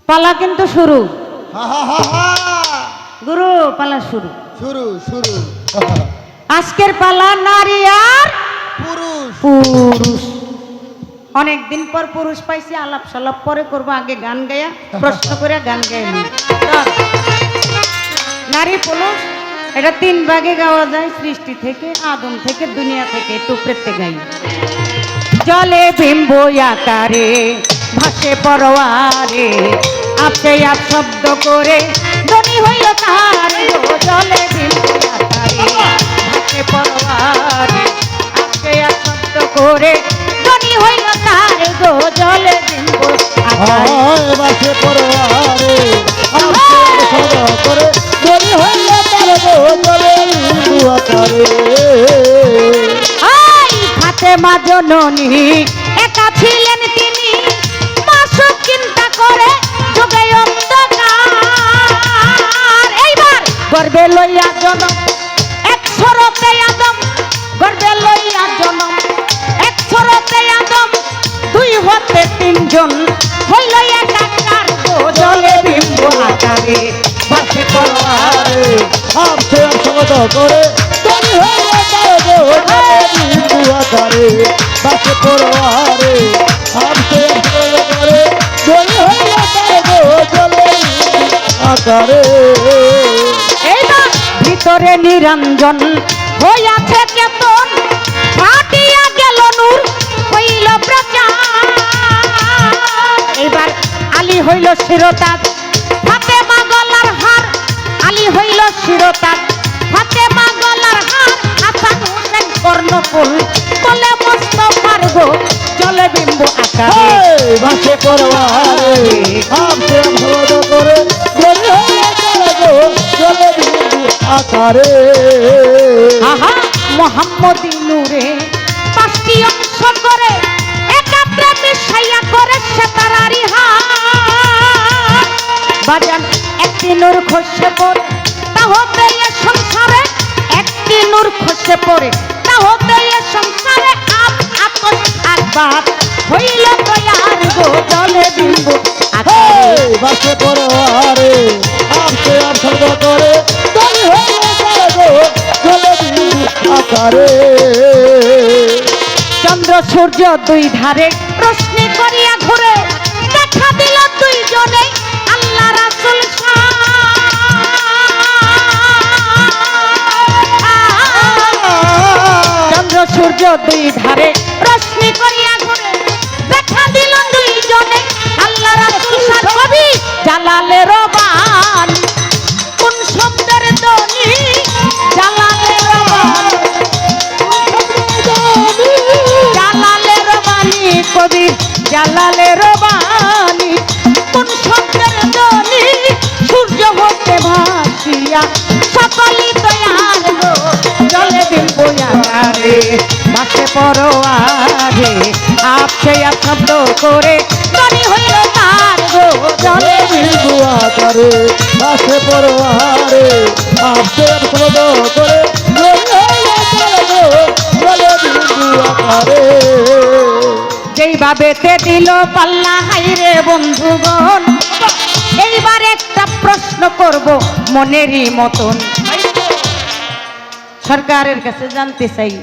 পালা কিন্তু শুরু। হা হা হা হা। গুরু পালা শুরু। শুরু শুরু। আজকের পালা নারী আর পুরুষ। পুরুষ। অনেকদিন পর পুরুষ পাইছি, আলাপ সালাপ পরে করবো, আগে গান গায়া প্রশ্ন করে গান গাইল। নারী পুরুষ এটা তিন ভাগে গাওয়া যায়, সৃষ্টি থেকে, আদম থেকে, দুনিয়া থেকে, টুকরেতে গাই। জলে বিম্ব আকারে ভাসে পরোয়ারে, আপে আপ শব্দ করে ধনী হইল তার গো। জলে বিম্ব আকারে ভাসে পরোয়ারে, আপে আপ শব্দ করে ধনী হইল তার গো। জলে বিম্ব আকারে ভাসে পরোয়ারে, সদা করে ধনী হইল তার গো। জলে বিন্দু আকারে। ফাতেমা জননী একা ছিলেন তিনি, মাসুক চিন্তা করে যোগে অন্ধকার। এইবার গর্বে লইয়া জনম এক ছরতে আদম, গর্বে লইয়া জনম এক ছরতে আদম, দুই হতে তিনজন হইল একাকার গো। জলে বিম্ব আকারে ভাসে পরোয়ারে, আপে সদা করে ধনী হইল তার গো। জলে বিন্দু আকারে। ভাসে পরোয়ারে, আপে সদা করে ধনী হইল তার গো। জলে বিন্দু আকারে। এইবার ভিতরে নিরঞ্জন হইয়াছে কেতন, ফাটিয়া গেল নূর হইল প্রচার। এইবার আলী হইল শিরতাজ, ফাতেমা গলার হার। আলী হইল শিরতাজ, ফাতেমা গলার হার। হাসান হোসেন কর্ণফুল বলে মোস্তফার গো। জলে বিম্ব আকারে ভাসে পরোয়ারে, আপে সদা করে ধনী হইল তার গো। জলে বিন্দু আকারে। আহা মোহাম্মদী নূরে পাঁচটি অংশ করে একাত্রে মিশাইয়া করে সে তারারি হাত। বাজান একটি নূর খসে পড়ে তা হতে এ সংসারে, একটি নূর খসে পড়ে তা হতে এ সংসারে। আতস আকবার হইল তৈয়ার গো। জলে বিম্ব আকারে ভাসে পরোয়ারে, আপে সদা করে ধনী হইল তার গো। জলে বিন্দু আকারে। চন্দ্র সূর্য দুই ধারে রশ্মি করিয়া ঘুরে, দেখা দিল দুইজনে আল্লাহ রাসূল চন্দ্র সূর্য দুই ধারে রশ্মি করিয়া ঘুরে, দেখা দিল দুইজনে আল্লাহ রাসূল কবি জালালের বান। কোন শব্দের ধ্বনি জালালের বান, জালালের বাণী কবি জালালের বাণী। কোন শব্দের ধ্বনি সূর্য হতে ভাসিয়া সকলই তৈয়ার গো। জলে বিম্ব আকারে ভাসে পরোয়ারে, আপে আপ শব্দ করে ধনী হইল তার গো। জলে বিন্দু আকারে। ভাসে পরোয়ারে, আপে সদা করে ধনী হইল তার গো। জলে বিন্দু আকারে। যেইভাবে তে দিল পাল্লা হাইরে বন্ধুগণ, এইবার একটা প্রশ্ন করব মনেরই মতন, সরকারের কাছে জানতে চাই।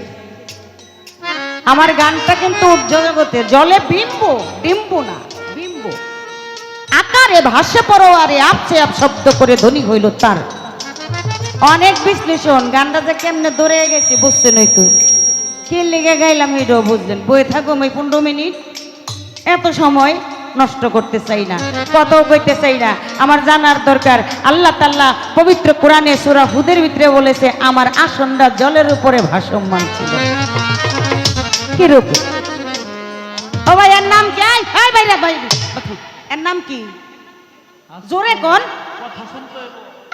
আমার গানটা কিন্তু জগতে জলে বিম্ব, ডিম্ব না বিম্ব আকারে ভাসে পরোয়ারে, আপসে আপ শব্দ করে ধনী হইল তার। অনেক বিশ্লেষণ, গানটা যে কেমনে দৌড়ে গেছে বুঝছেন হয়তো, কি লিগে গাইলাম এটাও বুঝলেন। বয়ে থাকো আমি 15 মিনিট, এত সময় নষ্ট করতে চাই না, কথাও কইতে চাই না। আমার জানার দরকার আল্লাহ তাআলা পবিত্র কোরআনে সূরা হুদের ভিতরে বলেছে আমার আসনটা জলের উপরে ভাসমান ছিল। কি রূপ? ও ভাই এর নাম কি? এই ভাইরা ভাই, এর নাম কি? জোরে কোন?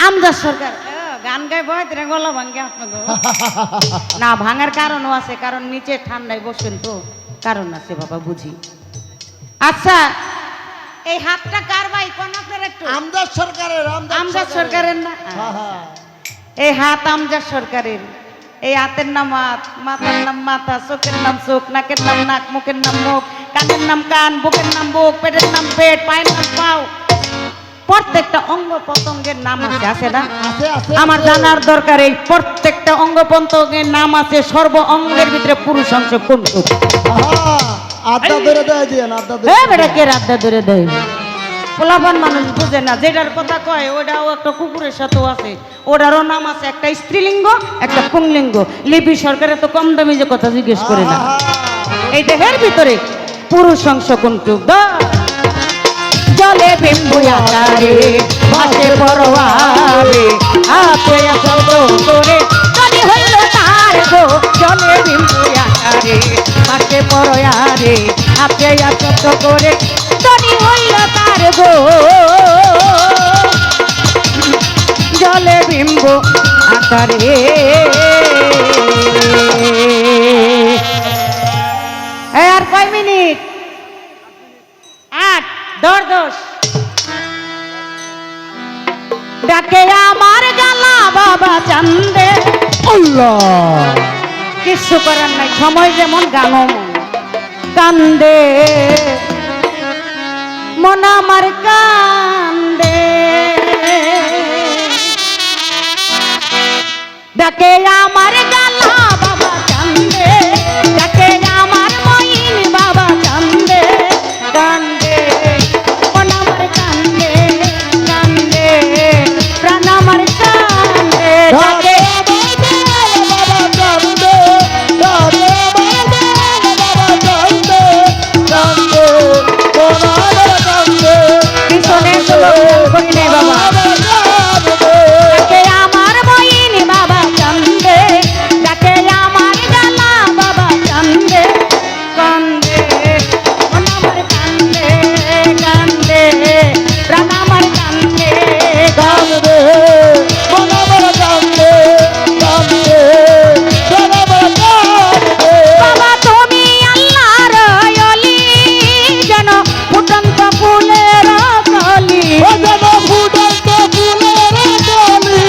আমজাদ সরকার। গান গাই বয় তেরে গলা ভাঙ্গে আপনাকে না ভাঙার কারণও আছে, কারণ নিচে ঠান্ডায় বসেন তো, কারণ আছে বাবা বুঝি। আচ্ছা এই হাতটা কার ভাই কোন আপনার একটু? আমজাদ সরকারের। আমজাদ সরকারের না? এই হাত আমজাদ সরকারের। এই হাতের নাম হাত, মাথার নাম মাথা, চোখের নাম চোখ, নাকের নাম নাক, মুখের নাম মুখ, কানের নাম কান, বুকের নাম বুক, পেটের নাম পেট, পায়ের নাম পাও। প্রত্যেকটা অঙ্গ প্রত্যঙ্গের নাম আছে, আছে না? আছে আছে আমার জানার দরকার এই প্রত্যেকটা অঙ্গ প্রত্যঙ্গের নাম আছে, সর্ব অঙ্গের ভিতরে পুরুষ অংশ কোনটুকু? আড্ডা ধরে দেয় দিয়ে আড্ডা ধরে হ্যাঁ বেটা, কে রাধা ধরে দেয়? পোলাপান মানুষ বুঝে না, যেটার কথা কয় ওটাও একটা কুকুরের সাথেও আছে, ওটারও নাম আছে, একটা স্ত্রীলিঙ্গ একটা পুংলিঙ্গ। লিপি সরকারে তো কম দামি যে কথা জিজ্ঞেস করে না। এই দেহের ভিতরে পুরুষ অংশ কোনটুক? জলে বিন্দু আকারে ভাসে পরোয়ারে, আপে শব্দ করে তনি হইল তার গো। জলে বিন্দু আকারে ভাসে পরোয়ারে, আপে শব্দ করে তনি হইল তার গো। জলে বিম্ব আকারে। আর কয় মিনিট? 8, 10 ডাকে আমার গালা বাবা চান্দে। আল্লাহ কিছু করার নাই, সময় যেমন গানো কান্দে, মন আমার কান্দে। ডাকে আমার গালা বাবা চান্দে, ডাকে আমার মইন বাবা চান্দে। কান্দে মন আমার কান্দে, কান্দে প্রাণ আমার কান্দে। ডাকে পিছনে করি নাই বাবা। ডাকে আমার মইন বাবা চান্দে, ডাকে আমার গালা বাবা চান্দে। কান্দে মন আমার কান্দে, কান্দে প্রাণ আমার কান্দে। কান্দে মন আমার কান্দে, কান্দে প্রাণ আমার কান্দে। বাবা তুমি আল্লাহর অলি, যেন ফুটন্ত ফুলের কলি। ও যেন ফুটন্ত ফুলের কলি,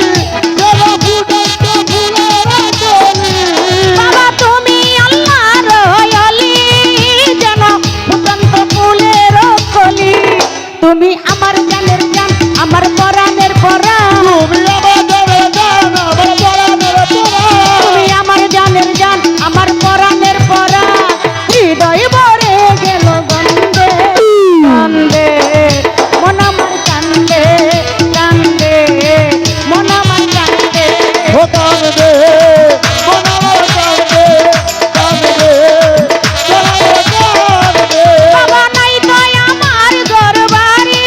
যেন ফুটন্ত ফুলের কলি। বাবা তুমি আল্লাহর অলি, যেন ফুটন্ত ফুলের কলি। তুমি আমার জানের জান, আমার পরাণের পরাণ। তুমি আমাদের জান, আমার পরাণের পরাণ। তুমি আমার জানের জান, আমার পরাণের পরাণ। হৃদয় ভরে গেল গন্ধে, কান্দে মন আমার কান্দে, কান্দে মন আমার কান্দে। ও কান্দে মন আমার কান্দে, কান্দে প্রাণ আমার কান্দে। বাবা নাই তো আমার ঘরবাড়ি,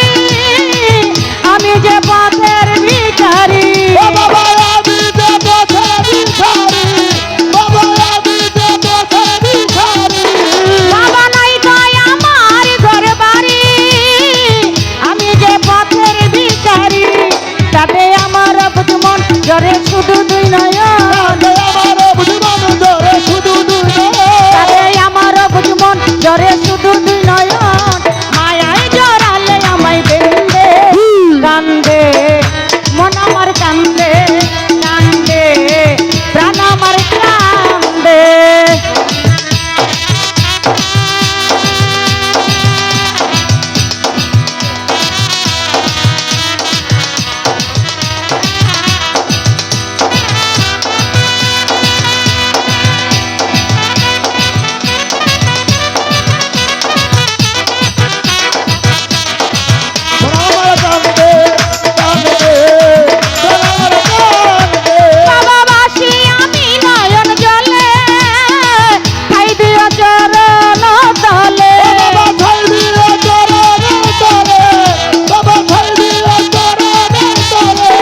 আমি যে পথের ভিখারি। ও বাবা আমি যে পথের ভিখারি, বাবা আমি যে পথের ভিখারি। বাবা নাই তো আমার ঘরবাড়ি, আমি যে পথের ভিখারি। তাতে আমার বুঝমন জরে শুধু দুই নয়ন, তাতে আমার বুঝমন জরে শুধু দুই নয়ন। তাতে আমার বুঝমন জরে শুধু দুই নয়ন। মায়ায় জড়ালে আমায় বেঁধে, কান্দে মন আমার কান্দে, কান্দে প্রাণ আমার কান্দে। মন আমার কান্দে, কান্দে প্রাণ আমার কান্দে। বাবা বাসি আমি নয়ন জলে, খাই দিও চরণ তলে। বাবা খাই দিও চরণের তলে, বাবা খাই দিও চরণের তলে।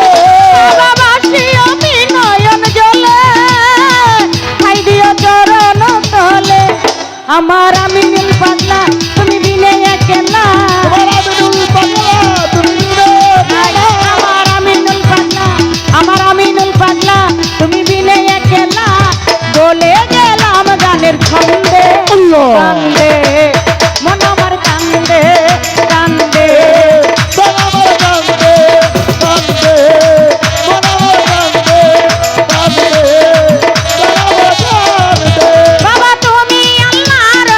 বাবা বাসি আমি নয়ন জলে, খাই দিও চরণ তলে। আমার আমি নীল পাগলা, তুমি বিনে একলা। তোমার আমিনুল পাগলা, তুমি বিনে একলা। আমার আমি নুল পাগলা, আমার আমি নুল পাগলা, তুমি বিনে একলা। বলে গেলাম গানের ছন্দে, আল্লাহ। কান্দে মন আমার কান্দে, কান্দে মন আমার কান্দে, কান্দে মন আমার কান্দে, কান্দে প্রাণ আমার কান্দে। বাবা তুমি আল্লাহর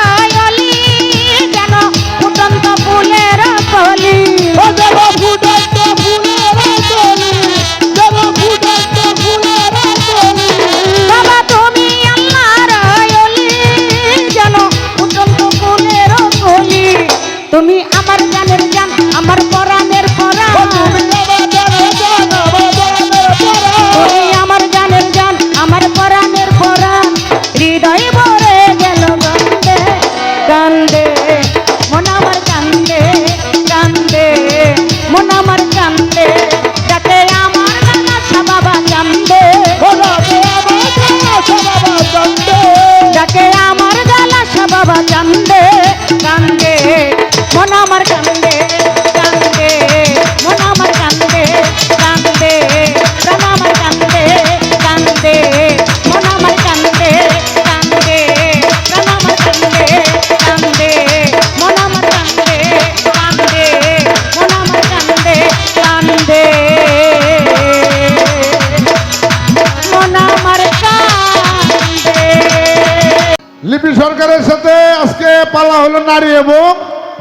হলো নারী এবং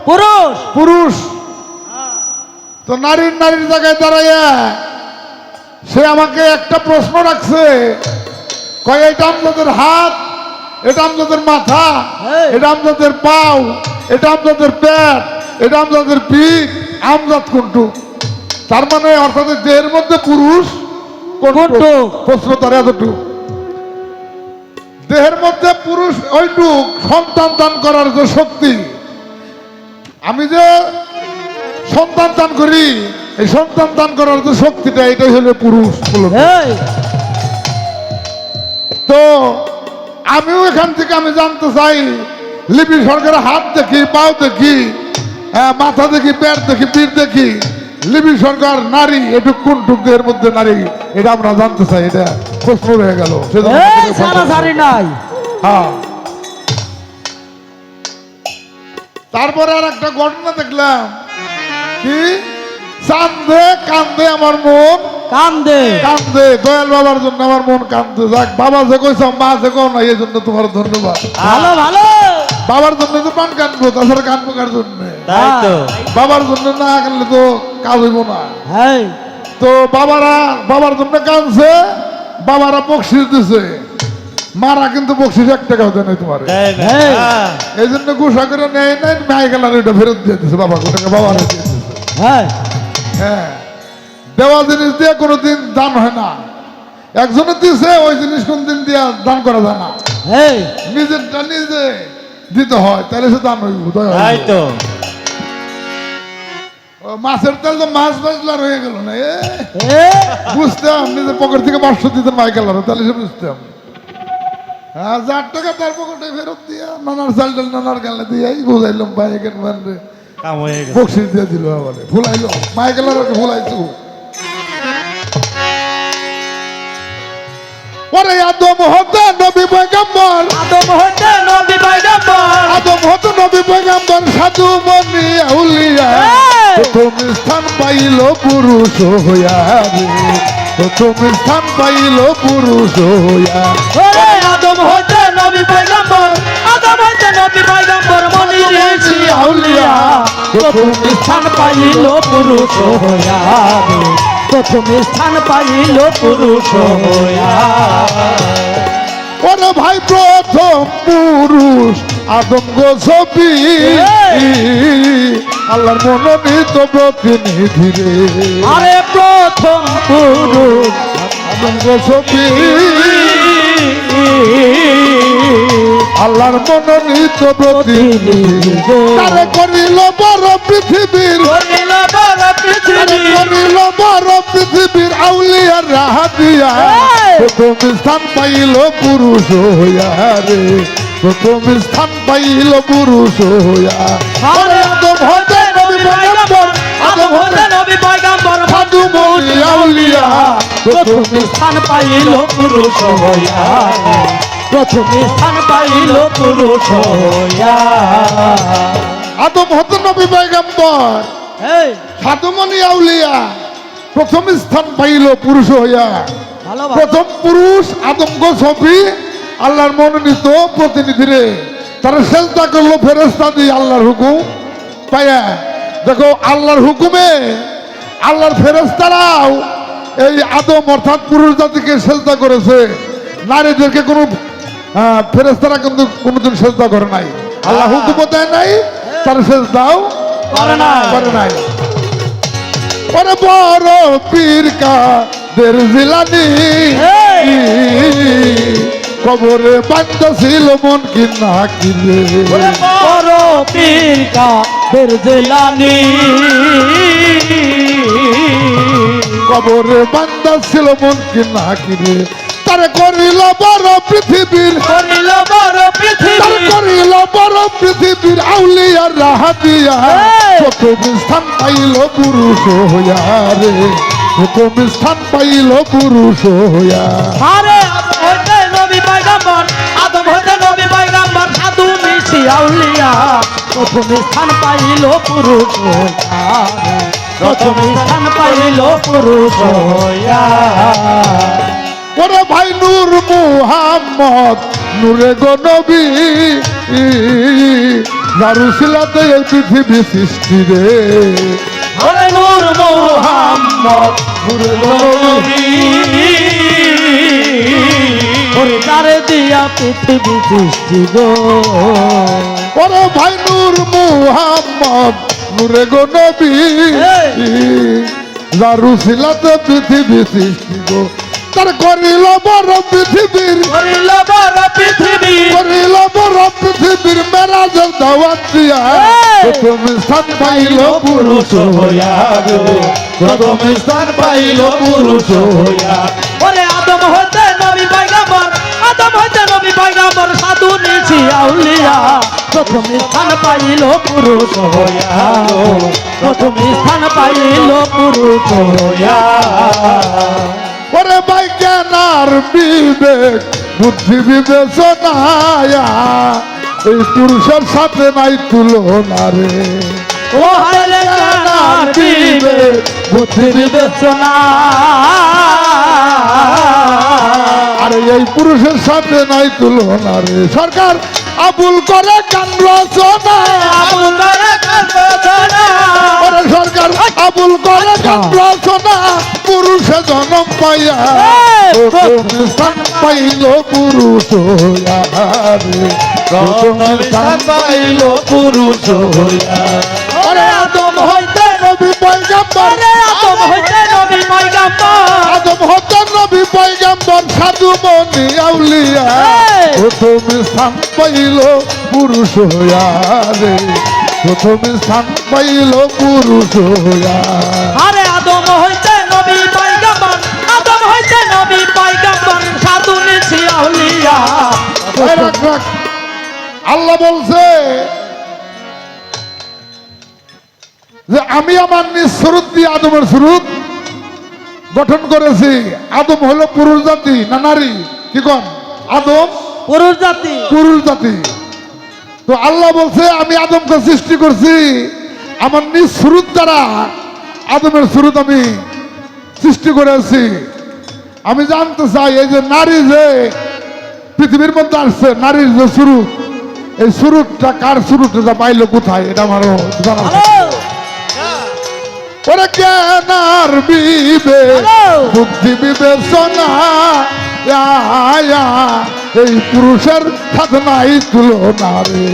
পুরুষ পুরুষ। তো নারীর জায়গায় দাঁড়াইয়া সে আমাকে একটা প্রশ্ন রাখছে, কয় এটা আমাদের হাত, এটা আমাদের মাথা, হ্যাঁ। এটা আমাদের পাও, এটা আমাদের পেট, এটা আমাদের পিঠ, আমজাদ কোনটুক? তার মানে অর্থাৎ দেহের মধ্যে পুরুষ কোনটুক? প্রশ্ন তার এতটুক। দেহের মধ্যে পুরুষ ওইটুক, সন্তান দান করার যে শক্তি, আমি যে সন্তান দান করি, এই সন্তান দান করার যে শক্তিটা, এটাই হলো পুরুষ মূলত। এই তো আমিও এখান থেকে আমি জানতে চাই, লিপি সরকারের হাত দেখি, পাও দেখি, মাথা দেখি, পেট দেখি, পিঠ দেখি, লিপি সরকার নারী, এটুক কোনটুক দেহের মধ্যে নারী, এটা আমরা জানতে চাই। এটা প্রশ্ন রয়ে গেল। সেজন্য এই আমাদের সারাসারি নাই। হ্যাঁ। তারপরে আর একটা ঘটনা দেখলাম, কি চান্দে কান্দে আমার মন, কান্দে কান্দে দয়াল বাবার জন্য আমার মন কান্দে। যাক, বাবা যে কইছ, মা যে কও না, এই জন্য তোমার ধন্যবাদ। ভালো ভালো। বাবার জন্য তো প্রাণ কানবো, তাছাড়া কানবো কার জন্য? তাই তো। বাবার জন্য না কানলে তো কাজ হইব না। হ্যাঁ তো বাবার জন্য কানছে, বাবারা বকশিস দিছে, মারা কিন্তু বকশিস 1 টাকাও দেয় নাই তোমার। দেয় না। এই। হ্যাঁ। এই জন্য গুসা করে নেয় নাই, মাই গেলার ওইটা ফেরত দিয়ে দিছে, বাবা ওটাকে বাবার দিয়ে দিছে। হ্যাঁ হ্যাঁ, দেওয়া জিনিস দিয়ে কোনোদিন দান হয় না। একজনে দিছে, ওই জিনিস কোনদিন দিয়ে দান করা যায় না। এই নিজেরটা নিজে দিতে হয়, তাহলে সে দান হইব। তাই তো। মাছের তেল তো মাছ বাজলার হয়ে গেল না। এ বুঝতাম নিজের পকেট থেকে 500 দিতে মাইকেল, তাহলে সে বুঝতাম। হ্যাঁ, 1,000 টাকা তার পকেটে ফেরত দিয়া, নানার চাল ডাল নানার গালে দিয়ে বুঝাইলাম, ভাই এখানে মানবে কাম হয়ে গেছে। বকশিস দিয়ে দিল, আবার ভুলাইলো মাইকেল, ভুলাইছো। ওরে আদম হতে নবী পয়গম্বর, আদম হতে নবী পয়গম্বর, আদম হতে নবী পয়গম্বর, সাধু মনি আউলিয়া, এই! প্রথম স্থান পাইল পুরুষ হইয়া রে, প্রথম স্থান পাইল পুরুষ হইয়া। ওরে আদম হতে নবী পয়গম্বর, আদম হতে নবী পয়গম্বর, মনি ঋষি আউলিয়া, প্রথম স্থান পাইল পুরুষ হইয়া রে, প্রথম স্থান পাইল পুরুষ হইয়া। ওরে ভাই প্রথম পুরুষ আদম গো ছবি, আল্লাহর মনোনীত প্রতিনিধি রে। আরে প্রথম পুরুষ আদম গো ছবি, আল্লাহর মনোনীত প্রতিনিধি, তারে করিল বড় পৃথিবীর, করিল বড় পৃথিবী, করিল বড় পৃথিবীর আউলিয়ার রাহা দিয়া, প্রথম স্থান পাইল পুরুষ হইয়া রে, প্রথম স্থান পাইল পুরুষ হইয়া। আরে আদম হতে নবী পয়গম্বর, আদম হতে নবী পয়গম্বর, সাধু মনি আউলিয়া, প্রথম স্থান পাইল পুরুষ হইয়া, প্রথম স্থান পাইল পুরুষ হইয়া। আদম হতে নবী পয়গম্বর, এই সাধু মনি আউলিয়া, প্রথম স্থান পাইল পুরুষ হইয়া। ভালো প্রথম পুরুষ আদম গো ছবি, আল্লাহর মনোনীত প্রতিনিধি রে। তারা সেজদা করলো ফেরেশতা দিয়ে আল্লাহর হুকুম পাইয়া। দেখো, আল্লাহর হুকুমে আল্লাহর ফেরেশতারাও এই আদম অর্থাৎ পুরুষ জাতিকে সেজদা করেছে, নারীদেরকে কোনো ফেরেশতারা কিন্তু কোনোদিন সেজদা করে নাই। আল্লাহ হুকুম দেয় নাই, তারা সেজদাও করে নাই। করে নাই। ওরে বড় পীর কাদের জিলানী, কবরে বান্দা ছিল মন কি না কিরে, বড় পীর কাদের জিলানী, কবরে বান্দা ছিল মন কি না কিরে, তারে করিল বড় পৃথিবীর, করিল বড় তারে পৃথিবী, করিল বড় পৃথিবীর আউলিয়ার রাহা দিয়া, এই! প্রথম স্থান পাইল পুরুষ হইয়া রে, প্রথম স্থান পাইল পুরুষ হইয়া। আরে আদম হতে নবী পয়গম্বর, আদম হতে নবী পয়গম্বর, সাধু ঋষি আউলিয়া, প্রথম স্থান পাইল পুরুষ হইয়া, প্রথম স্থান পাইল পুরুষ হইয়া। ওরে ভাই নূর মুহাম্মদ, নূরে গো নবী, দারুশিলাতে এই পৃথিবী সৃষ্টি রে ওরে নূর মোহাম্মদ নূরে নবী ওরে তারে দিয়া পৃথিবী সৃষ্টি গো ওরে ভাই নূর মুহাম্মদ নূরে গো নবী দারুশিলাতে পৃথিবী সৃষ্টি গো তার করিল বড় পৃথিবীর করিল বড় পৃথিবী করিল বড় পৃথিবীর মেরাজের দাওয়াত দিয়া প্রথম স্থান পাইল পুরুষ হইয়া গো প্রথম স্থান পাইল পুরুষ হইয়া ওরে আদম হইতে নবী পয়গম্বর আদম হইতে নবী পয়গম্বর সাধু নিছি আউলিয়া প্রথম স্থান পাইল পুরুষ হইয়া গো প্রথম স্থান পাইল পুরুষ হইয়া ওরে ভাই জ্ঞানার বিবেক বুদ্ধি বিবেচনায়া এই পুরুষের সাথে নাই তুলনা রে ও হরে জ্ঞানার বিবেক বুদ্ধি বিবেচনা আরে এই পুরুষের সাথে নাই তুলনা রে সরকার আবুল করে গান রচনা আবুল করে গান রচনা ওরে সরকার আবুল করে গান রচনা পুরুষে জন্ম পাইয়া প্রথম স্থান পাইল পুরুষ হইয়া রে প্রথম স্থান পাইল পুরুষ হইয়া ওরে আদম হইতে নবী পয়গম্বর আদম হইতে নবী পয়গম্বর আদম হতে নবী পয়গম্বর সাধু মনি আউলিয়া প্রথম স্থান পাইল পুরুষ হইয়া রে প্রথম স্থান পাইল পুরুষ হইয়া আরে আদম হইতে নবী পয়গম্বর আদম হইতে নবী পয়গম্বর সাধু নিছি আউলিয়া এই রাখ, রাখ। আল্লাহ বলছে যে আমি আমার নিজ স্বরূপ দিয়ে আদমের স্বরূপ গঠন করেছি আদম হলো পুরুষ জাতি না নারী কি কন আদম পুরুষ জাতি পুরুষ জাতি তো আল্লাহ বলছে আমি আদমকে সৃষ্টি করছি আমার নিজ স্বরূপ দ্বারা আদমের স্বরূপ আমি সৃষ্টি করেছি আমি জানতে চাই এই যে নারী যে পৃথিবীর মধ্যে আসছে নারীর যে স্বরূপ এই স্বরূপটা কার স্বরূপটা পাইলো কোথায় এটা আমারও জানা আছে। ওরে জ্ঞানার বিবেক বুদ্ধি বিবেচনা এই পুরুষের সাথে নাই তুলনা রে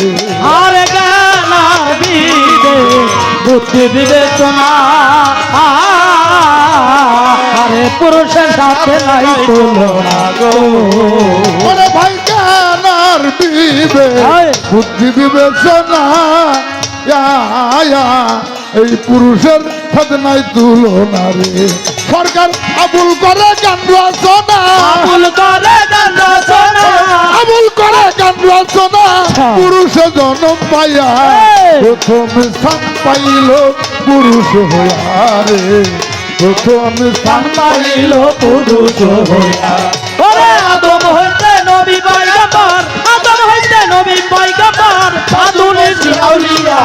আরে জ্ঞানার বিবেক বুদ্ধি বিবেচনা আরে পুরুষের সাথে নাই তুলনা গো ওরে ভাই জ্ঞানার বিবেক বুদ্ধি বিবেচনা এই পুরুষের সাথে নাই তুলনা রে সরকার আবুল করে গান রচনা আবুল করে গান রচনা আবুল করে গান রচনা পুরুষে জন্ম পাইয়া প্রথম স্থান পাইল পুরুষ হইয়া রে প্রথম স্থান পাইল পুরুষ হইয়া ওরে আদম হইতে নবী পয়গম্বর আদম হইতে নবী পয়গম্বর সাধু নিছি আউলিয়া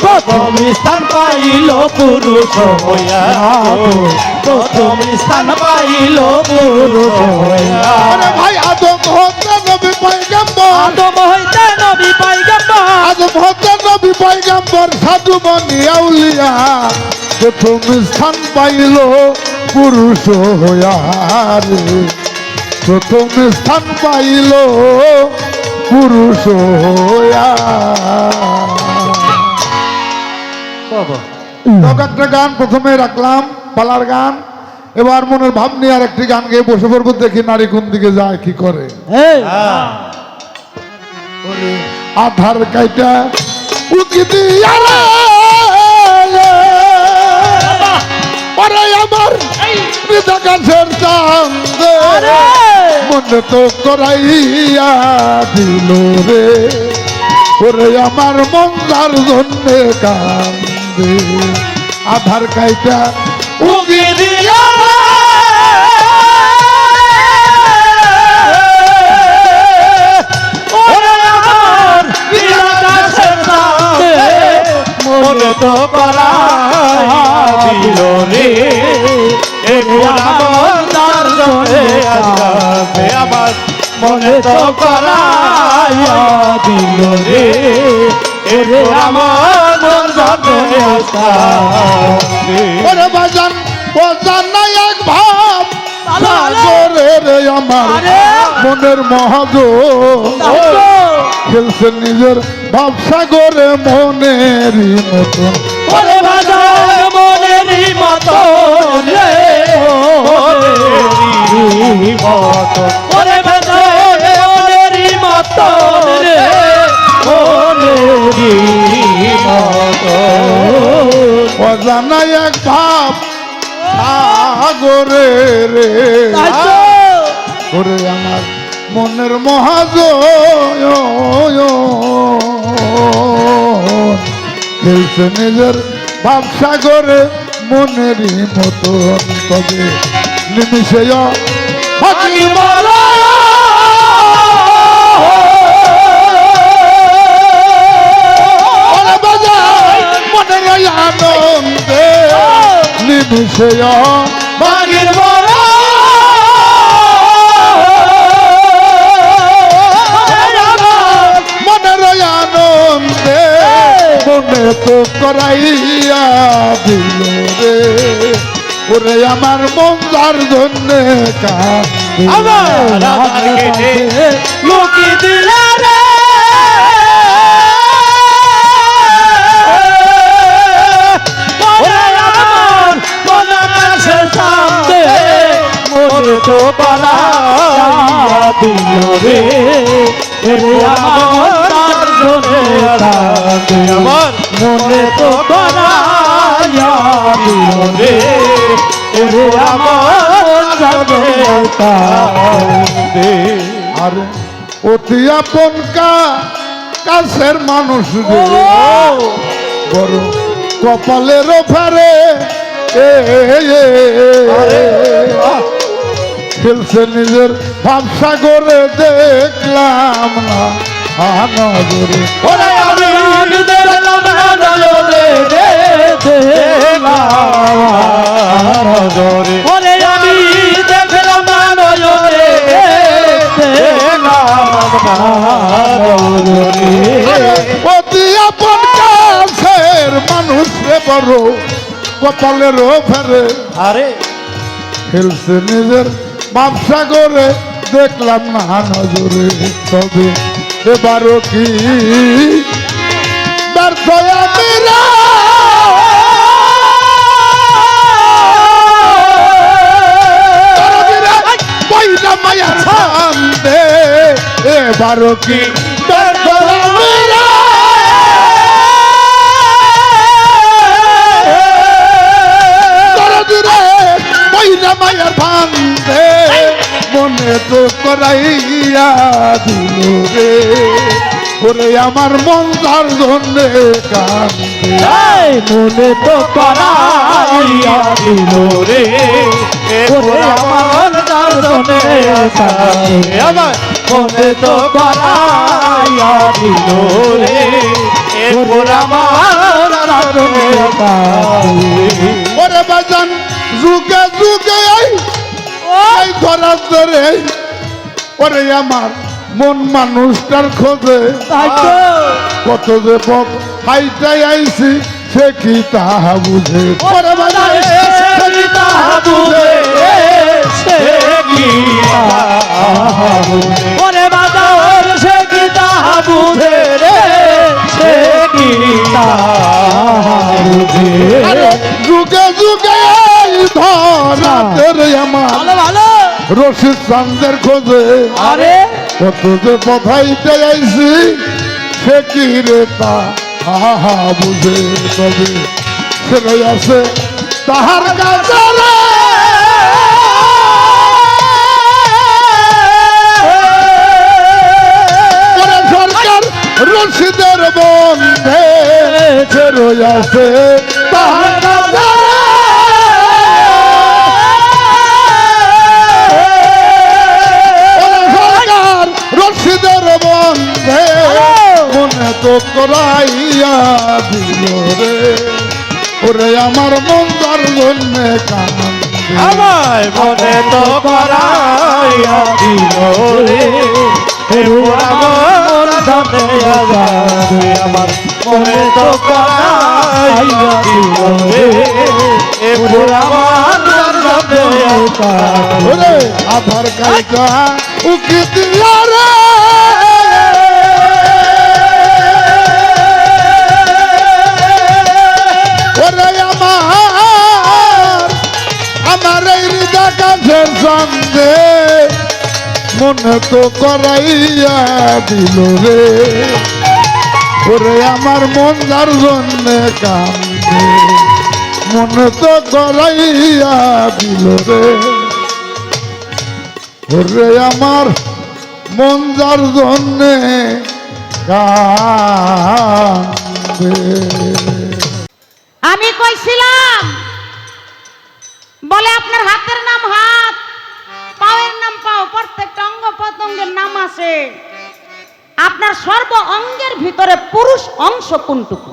প্রথম স্থান পাইল পুরুষ হইয়া প্রথম স্থান পাইল পুরুষ হইয়া আরে ভাই আদম হতে নবী পয়গম্বর আদম হইতে নবী পয়গম্বর আদম হতে নবী পয়গম্বর সাধু মনি আউলিয়া প্রথম স্থান পাইল পুরুষ হইয়া রে প্রথম স্থান পাইল পুরুষ হইয়া একটা গান প্রথমে রাখলাম পালার গান এবার মনের ভাব নিয়ে আর একটি গান গেয়ে বসে পড়বো দেখি নারী কোন দিকে যায় কি করে ওরে আধার কাইটা উকি দিয়া রে ওরে আমার পিতা গাছের চান্দে মনে তো করাইয়া দিল রে ওরে আমার মন্দার জন্যে কান্দে আধার কাইটা উকি দিয়া মনে তো করা দিল রে আমার জনে আসবে আমার মনে তো করা দিল রে ওরে আমার মন জানে ওরে বাজান ও জানাই এক ভাব সাগরে রে আমার মনের মহাজ খেলছে নিজের ভাব সাগরে মনেরই মতন ওরে বাজার মনেরই মতন রে মনেরই মতন ওরে বাজার মনেরই মতন রে মনেরই মতন অজানাই এক ভাব সাগরে রে ওরে আমার মনের মহাজ খেলছে নিজের ভাব সাগরে মনেরই মতন তবে নিমিশে ফাঁকি মারা মনের আনন্দে নিমিশে বাগির মারা মনের আনন্দে মনে তো করাইয়া দিল রে ওরে আমার মন যার জন্যে কাঁদে আমার কেটে লুকি দিলা রে ওরে আমার মনে কাছে সামনে মনে তো বাড়াইয়া দিল রে ওরে আমার তার জন্য কাঁদে আমার মনে তো বাড়াইয়া দিল রে ওরে আমার জন্য কাঁদে আর অতি আপন কাছের মানুষ রে বড় কপালেরও ফেরে খেলছে নিজের ভাবসা করে দেখলাম না নজরে ওরে আমি দেখলাম না নজরে নজরে ওরে আমি দেখলাম না নজরে অতি আপন কাছের মানুষ রে বড় কপালেরও ফেরে আরে খেলছে নিজের ব্যবসা করে দেখলাম না নজরে তবে এবারও কি ব্যর্থ আমি রে। পয়লা মায়া ছান্দে এবারও কি ব্যর্থ আমি রে। পয়লা মায়ার ভান্দে মনে তো করাইয়া দিল রে ওরে আমার মন তার জন্যে কান্দে মনে তো করাইয়া দিল রে ওরে আমার দর্শনে আমার মনে তো করাইয়া দিল রে ওরে আমার দর্শনে ওরে বাজান যুগে যুগে এই ধরার ধরে ওরে আমার মন মানুষটার খোঁজে কত যে পথ হাইটাই আইছি সে কি তাহা বুঝে ওরে বাজান সে কি তাহা বুঝে ওরে বাজার সে কি তাহা বুঝে রে সে কি তাহা বুঝে যুগে যুগে এই ধরাতের আমার ভালো ভালো রশিদ চান্দের খোঁজে আরে কত যে পথ হাইটাই আইছি সে কি রে তা আহা বুঝে তবে ছেলে আছে তাহার কাছে রে। ওরে সরকার রশিদের বন্ধে ছেড়ে আছে তাহার কাছে রে। ওরে সরকার রশিদের বন্ধে মনে তো করাইয়া দিল রে ওরে আমার মন তার জন্যে কান্দে আমায় মনে তো করাইয়া দিল রে আমার ধনে আগারে আমার মনে তো কানাইয়া দিল রে এ বুড়া আমার ধনে আগারে ওরে আধার কার্ডটা উকি দিয়া রে ওরে আমার এই হৃদয় কাছের সঙ্গে মনে তো করাইয়া দিল রে ওরে আমার মন যার জন্যে কান্দে মনে তো করাইয়া দিল রে ওরে আমার মন যার জন্যে কান্দে। আমি কইছিলাম বলে আপনার হাতের নাম হাত, পায়ের নাম পাও, প্রত্যেকটা অঙ্গ প্রত্যঙ্গের নাম আছে। আপনার সর্ব অঙ্গের ভিতরে পুরুষ অংশ কোনটুকু?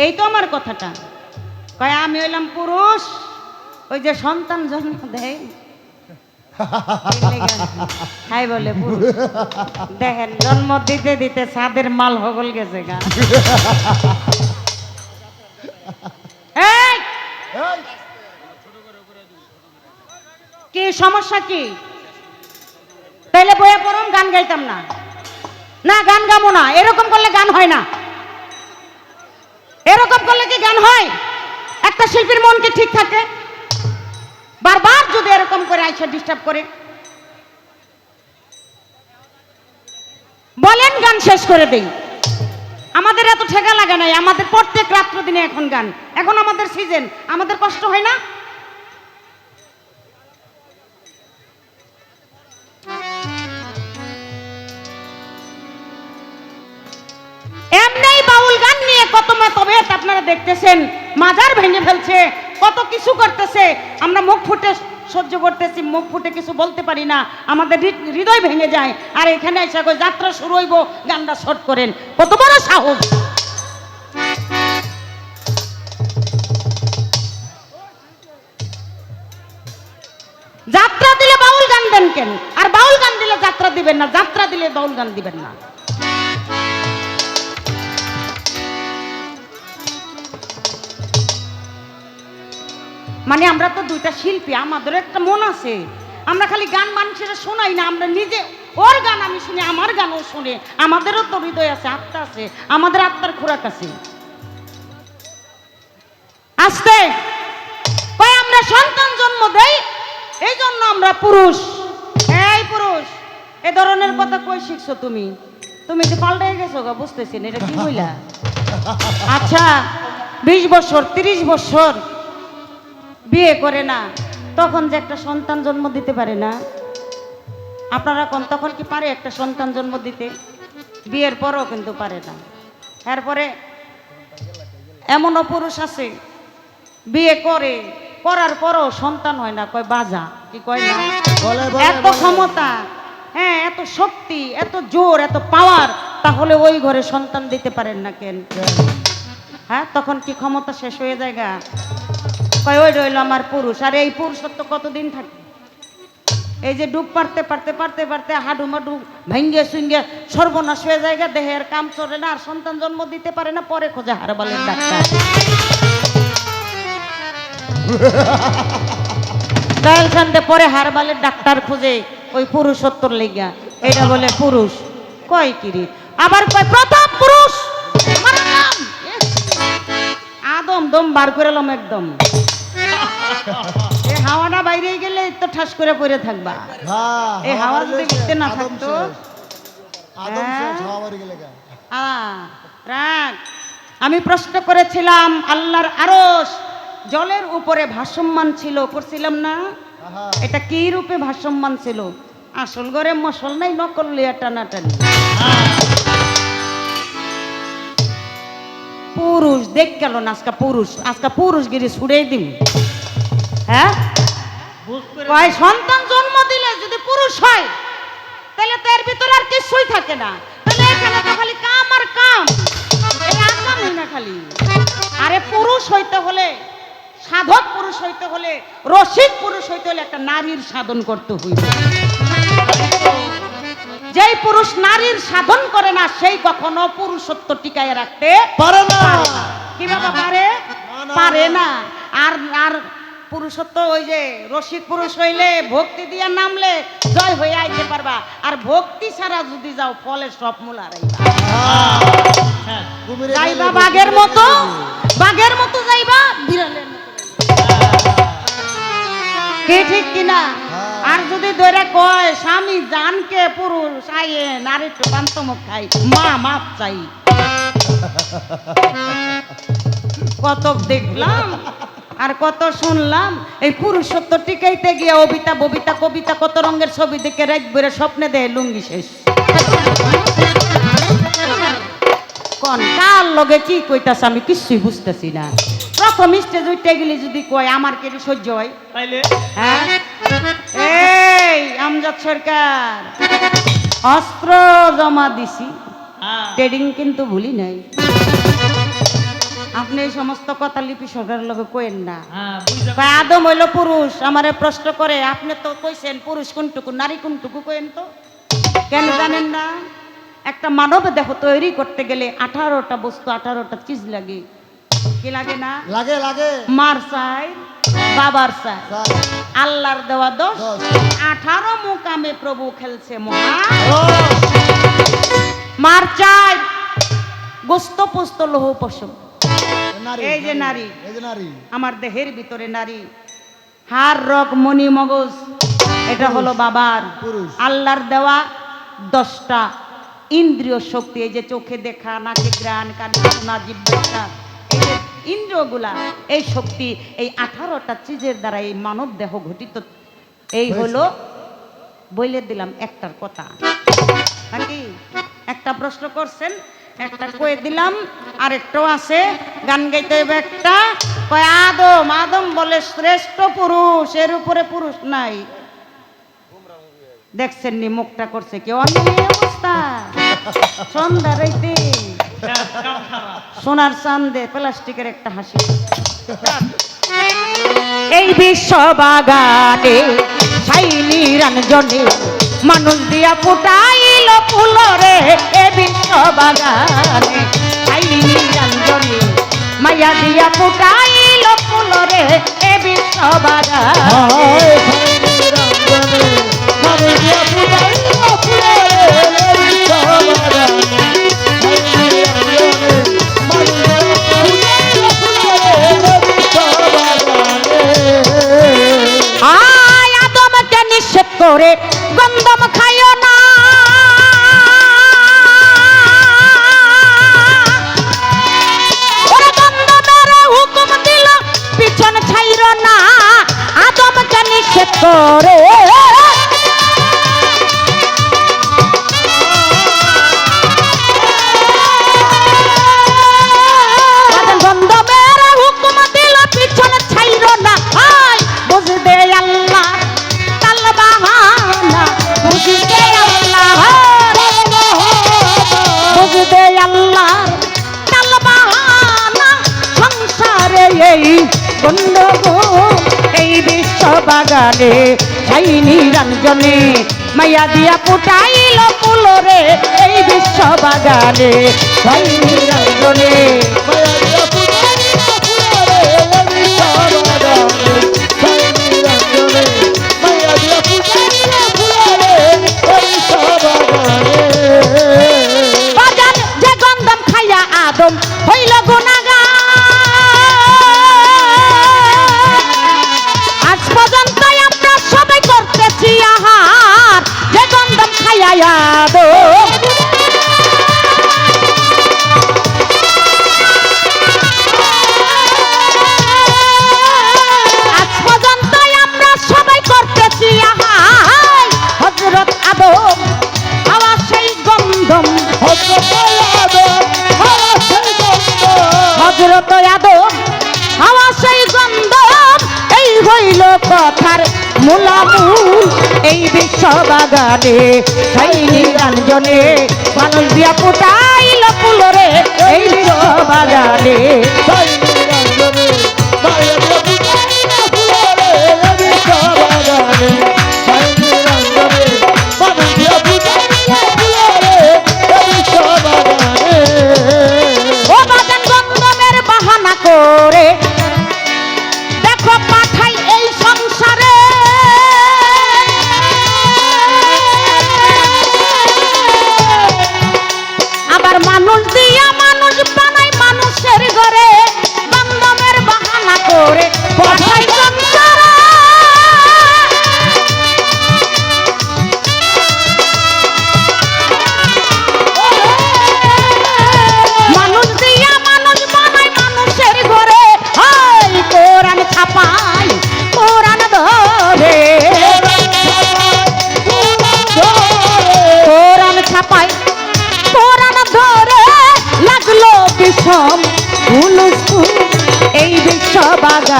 এই তো আমার কথাটা। কয় আমি হইলাম পুরুষ, ওই যে সন্তান জন্ম দেয় হাই বলে পুরুষ। দেখেন জন্ম দিতে দিতে ছাদের মাল হগল গেছে গা। এই কি সমস্যা কি? তাইলে বইয়ে পড়ুন, গান গাইতাম না। না গান গাবো না, এরকম করলে গান হয় না। এরকম করলে কি গান হয়? একটা শিল্পীর মন কি ঠিক থাকে? বারবার যদি এরকম করে আইসা ডিস্টার্ব করে, বলেন গান শেষ করে দেই। আমাদের এত ঠেকা লাগা নাই, আমাদের প্রত্যেক রাত্র দিনে এখন গান। এখন আমাদের সিজন, আমাদের কষ্ট হয় না? এমনি বাউল গান নিয়ে কত মতভেদ আপনারা দেখতেছেন, মাজার ভেঙে ফেলছে, কত কিছু করতেছে। আমরা মুখ ফুটে সহ্য করতেছি, মুখ ফুটে কিছু বলতে পারি না, আমাদের হৃদয় ভেঙে যায়। আর এখানে এসে কই যাত্রা শুরু হইব, গানটা শর্ট করেন। কত বড় সাহস! যাত্রা দিলে বাউল গান দেন কেন? আর বাউল গান দিলে যাত্রা দিবেন না, যাত্রা দিলে বাউল গান দিবেন না। মানে আমরা তো দুইটা শিল্পী, আমাদের একটা মন আছে। আমরা খালি গান মানুষের শোনাই না, আমরা নিজে ওর গান আমি শুনি, আমার গানও শুনে। আমাদেরও তো হৃদয় আছে, আত্মা আছে, আমাদের আত্মার খোরাক আছে। আস্তে কয় আমরা সন্তান জন্ম দেই, এই জন্য আমরা পুরুষ। এই পুরুষ, এ ধরনের কথা কই শিখছো তুমি? তুমি যে পাল্টাই গেছো গা, বুঝতেছি না এটা কি হইলা। আচ্ছা 20 বছর 30 বছর বিয়ে করে না, তখন যে একটা সন্তান জন্ম দিতে পারে না? আপনারা কোন তখন কি পারে একটা সন্তান জন্ম দিতে? বিয়ের পরও কিন্তু পারে না। এরপরে এমনও পুরুষ আছে বিয়ে করে, করার পরও সন্তান হয় না, কয় বাজা। কি কয় না? এত ক্ষমতা, হ্যাঁ এত শক্তি, এত জোর, এত পাওয়ার, তাহলে ওই ঘরে সন্তান দিতে পারেন না কেন? হ্যাঁ তখন কি ক্ষমতা শেষ হয়ে যায় গা? কয় ওই রইল আমার পুরুষ। আর এই পুরুষত্ব কতদিন থাকে? এই যে ডুব পারতে পারতে পারতে পারতে হাডু মাডু ভেঙ্গে সুঙ্গে সর্বনাশ হয়ে যায়, দেহের কাম চলে না, আর সন্তান জন্ম দিতে পারে না। পরে খোঁজে হারবালের ডাক্তার। ডায়াল শান্তে পরে হারবালের ডাক্তার খুঁজে ওই পুরুষত্বর লেগা। এটা বলে পুরুষ। কয় কিরি আবার কয় প্রথম পুরুষ আদম দম বার করে লম একদম। এই হাওয়াটা বাইরে গেলে তো ঠাস করে পড়ে থাকবা। এই হাওয়া যদি ভিতরে না থাকতো, রাগ। আমি প্রশ্ন করেছিলাম আল্লাহর আরশ জলের উপরে ভাসমান ছিল, করছিলাম না? এটা কি রূপে ভাসমান ছিল? আসল ঘরে মশল নাই, নকল লিয়া টানাটানি। পুরুষ দেখ গেল না আজকা পুরুষ, আজকা পুরুষগিরি ছুড়েই দিন। হ্যাঁ কয় সন্তান জন্ম দিলে যদি পুরুষ হয় তাহলে তো এর ভিতরে আর কিছুই থাকে না। তাহলে এখানে তো খালি কাম আর কাম, এই আকামই না খালি। আরে পুরুষ হইতে হলে, সাধক পুরুষ হইতে হলে, রসিক পুরুষ হইতে হলে একটা নারীর সাধন করতে হইবে। যেই পুরুষ নারীর সাধন করে না সেই কখনো পুরুষত্ব টিকায় রাখতে পারে না। কি বাবা পারে? না। পারে না। আর আর পুরুষত্ব ওই যে রসিক পুরুষ হইলে ভক্তি দিয়া নামলে জয় হয়ে আইতে পারবা, আর ভক্তি ছাড়া যদি যাও ফলে সব মূলা রাইবা। হ্যাঁ কুমিরে যাইবা গেলে বাঘের কুমিরে মতো, গেলে। বাঘের মতো যাইবা, বিড়ালের মতো কি ঠিক কিনা? আর যদি ধরে কয় স্বামী জানকে পুরুষ আইয়ে নারী একটু পান্তমুখ খাই, মা মাপ চাই। কত দেখলাম আর কত শুনলাম, এই পুরুষত্ব টিকাইতে গিয়ে অবিতা ববিতা কবিতা কত রঙের ছবি দেখে রাত বেড়ে স্বপ্নে দেয় লুঙ্গি শেষ। কোন কার লগে কি কইতাছ আমি কিছুই বুঝতেছি না। প্রথম স্টেজ উঠতে গেলে যদি কয় আমার কেটে সহ্য হয়, তাইলে হ্যাঁ? এই আমজাদ সরকার অস্ত্র জমা দিছি, হ্যাঁ ট্রেডিং কিন্তু ভুলি নাই। আপনি এই সমস্ত কথা লিপি সরকারের লগে কইেন না। হ্যাঁ বুঝা কয় আদম হইল পুরুষ, আমারে প্রশ্ন করে আপনি তো কইছেন পুরুষ কোনটুকু নারী কোনটুকু, কইেন তো। কেন জানেন না? একটা মানব দেহ তৈরি করতে গেলে 18টা বস্তু 18টা চিজ লাগে। কি লাগে না? লাগে লাগে। মার চাই, বাবার চাই, চাই। আল্লাহর দেওয়া দোষ। 10 18 মুকামে প্রভু খেলছে মহা। ও, মার চাই গোস্ত পোস্ত লৌহ পশম। নারী, এই যে নারী, এই যে নারী। আমার দেহের ভিতরে নারী, হাড় রগ মনি মগজ, এটা হলো বাবার। পুরুষ। আল্লাহর দেওয়া 10টা ইন্দ্রিয় শক্তি, এই যে চোখে দেখা, নাকে ঘ্রাণ, কানে শোনা, জিহ্বা, এই যে ইন্দ্রিয়গুলা, এই শক্তি, এই 18টা চিজের দ্বারা এই মানব দেহ গঠিত। এই হলো বইলে দিলাম একটার কথা নাকি? একটা প্রশ্ন করছেন, একটা কয়ে দিলাম, আরেকটাও আছে গান গাইতে হবে একটা। কয় আদম, আদম বলে শ্রেষ্ঠ পুরুষ, এর উপরে পুরুষ নাই। দেখছেন নি মুখটা করছে কেউ অবস্থা। সন্ধ্যা রাইতে সোনার চান্দে প্লাস্টিকের একটা হাসি। এই বিশ্ব বাগানে সাইনি রঞ্জনে মানুষ দিয়া ফুটাইল ফুলরে, এ বিশ্ব বাগানে সাইনি রঞ্জনে মায়া দিয়া ফুটাইল ফুলরে, এ বিশ্ব বাগানে। হায় সাইনি রঞ্জনে, মানুষ দিয়া ফুটাইল ফুলে রে, বিশ্ববাগানে। সাইনি রঞ্জনে, মানুষ দিয়া ফুটাইল ফুলে রে, বিশ্ববাগানে। আয় আদমকে নিষেধ করে গন্ধম খাইও না, ওরে গন্ধমের হুকুম দিল পিছন ছাইর না। আদমকে নিষেধ করে গন্ধমের হুকুম দিল পিছন ছাইর না। আয় বুঝদে আল্লাহ তাল বাহানা, বুঝদে আল্লাহ, বুঝদে আল্লাহ তাল বাহানা। সংসারে এই গন্ডগোল, এই বিশ্ব বাগানে সাইনি রঞ্জনে মায়া দিয়া ফুটাইল ফুলরে, এই বিশ্ব বাগানে সাইনি রঞ্জনে। মায়া দিয়া ফুটাইল ফুলে রে, বিশ্ববাগানে। সাইনি রঞ্জনে, মায়া দিয়া ফুটাইল ফুলে রে, বিশ্ববাগানে। বাজান যে গন্ধম খাইয়া আদম হইল গুনাহগার, আজ পর্যন্ত আমরা সবাই করতেছি আহার। যে গন্ধম খাইয়া আদম আজ পর্যন্ত আমরা সবাই করতেছি আহার। হযরত আদম হাওয়া সেই গন্ধম, হযরত আদম, হাওয়া সেই গন্ধ। হযরত আদম হাওয়া সেই গন্ধম, এই হইল কথার মূলামূল। এই বিশ্ব বাগানে সাইনি রঞ্জনে মানুষ দিয়া ফুটাইল ফুলরে, এই বিশ্ব বাগানে। সাইনি রঞ্জনে, মায়া দিয়া ফুটাইল ফুলে রে, বিশ্ববাগানে। সাইনি রঞ্জনে, মানুষ দিয়া ফুটাইল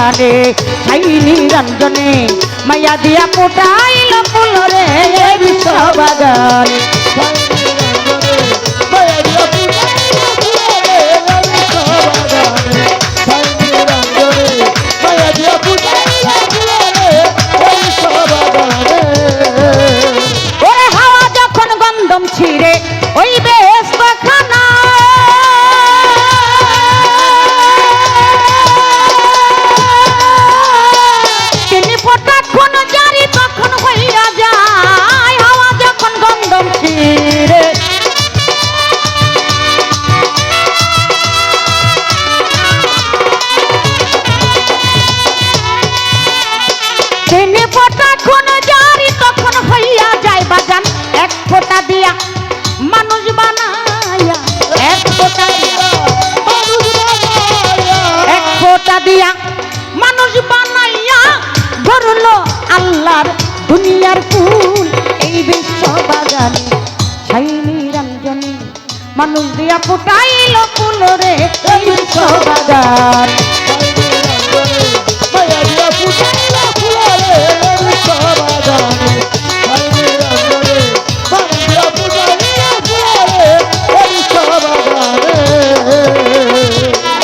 বাগানে ছাই নিরঞ্জনে মায়া দিয়া ফুটাইল ফুল রে বিশ্ব বাগানে ওরে হাওয়া যখন গন্ধম ছিঁড়ে ওই বেশ খানা তিনি ফোটা কোন জারি তখন হইয়া যায় হাওয়া যখন গন্ধম ছিঁড়ে তিনি ফোটা কোন জারি তখন হইয়া যায় বাজান এক ফোঁটা দিয়া মানুষ বানায়া এক ফোঁটা দিয়া এক ফোঁটা দিয়া মানুষ বানাইয়া ধরলো আল্লাহর দুনিয়ার ফুল এই বিশ্ব বাগানে ছাই নিরঞ্জনে মানুষ দিয়া ফুটাইল ফুল রে এই বিশ্ব বাগান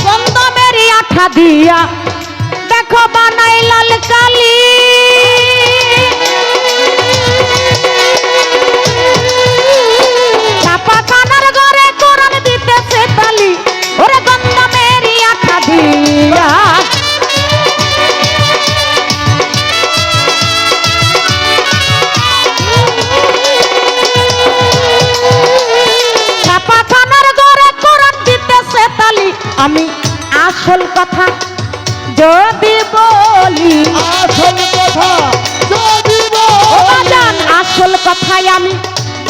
গন্ধমেরি আঠা দিয়া দেখো বানাই লাল কালি ছাপাখানার ঘরে কোরআন দিতেছে তালি ওরে গন্ধমেরি আঠা দিয়া ছাপাখানার ঘরে কোরআন দিতেছে তালি আমি আসল কথা যদি বলি আসল কথাই আমি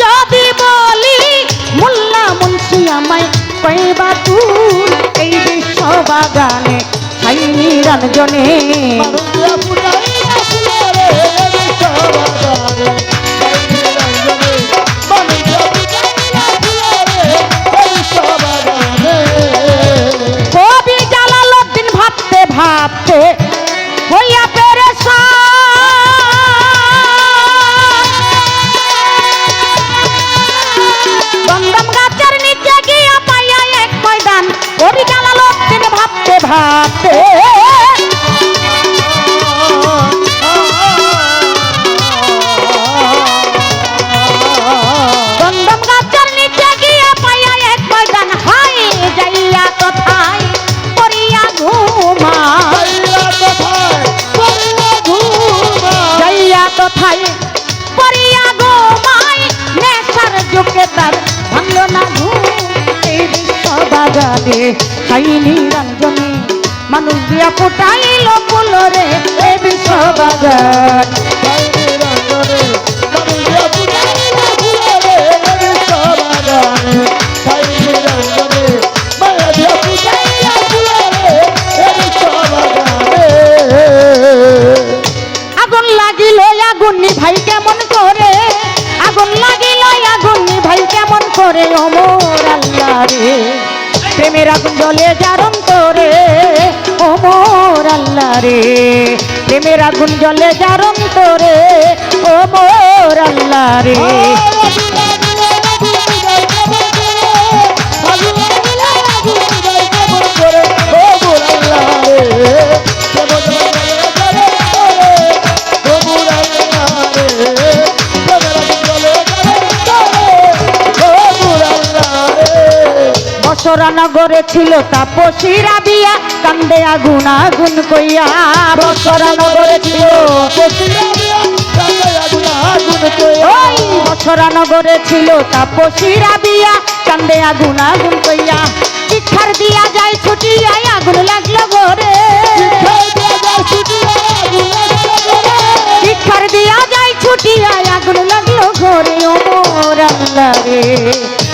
যদি বলি মোল্লা মুন্সি আমায় কইবা তুল এই বিশ্ব বাগানে ছাই নিরঞ্জনে কবি জালালউদ্দিন ভাবতে ভাবতে হইয়া গন্ধম গাছের নিচে গিয়া পাইয়া এক ময়দান কবি জালালউদ্দিন ভাবতে ভাবতে গন্ধম গাছের নিচে গিয়া পাইয়া এক ময়দান হাই যাইয়া কোথায় পড়িয়া ঘুমায় যাইয়া কোথায় পড়িয়া ঘুমায় নেশার যুগে তার ভাঙলো না ঘুম এই বিশ্ব বাগানে ছাই নিরঞ্জনে মানুষ দিয়া ফুটাইল ফুল রে এই বিশ্ব বাগান আগুন লাগিল আগুন ভাই কেমন করে আগুন লাগিল আগুন ভাই কেমন করে ওমর আল্লাহ রে প্রেমের আগুন জ্বলে যার অন্তরে ওমর আল্লাহ রে প্রেমের আগুন জ্বলে যার অন্তরে ওমর আল্লাহ রে বসরানগরে ছিল তাপসী রাবিয়া কান্দে আগুন আগুন কইয়া বসরানগরে ছিল ওই বসরানগরে ছিল তাপসী রাবিয়া কান্দে আগুন আগুন কইয়া শিক্ষার দিয়া যায় ছুটিয়া আগুন লাগলো ঘরে শিক্ষার দিয়া যায় ছুটিয়া আগুন লাগলো ঘরে ওমর আল্লাহ রে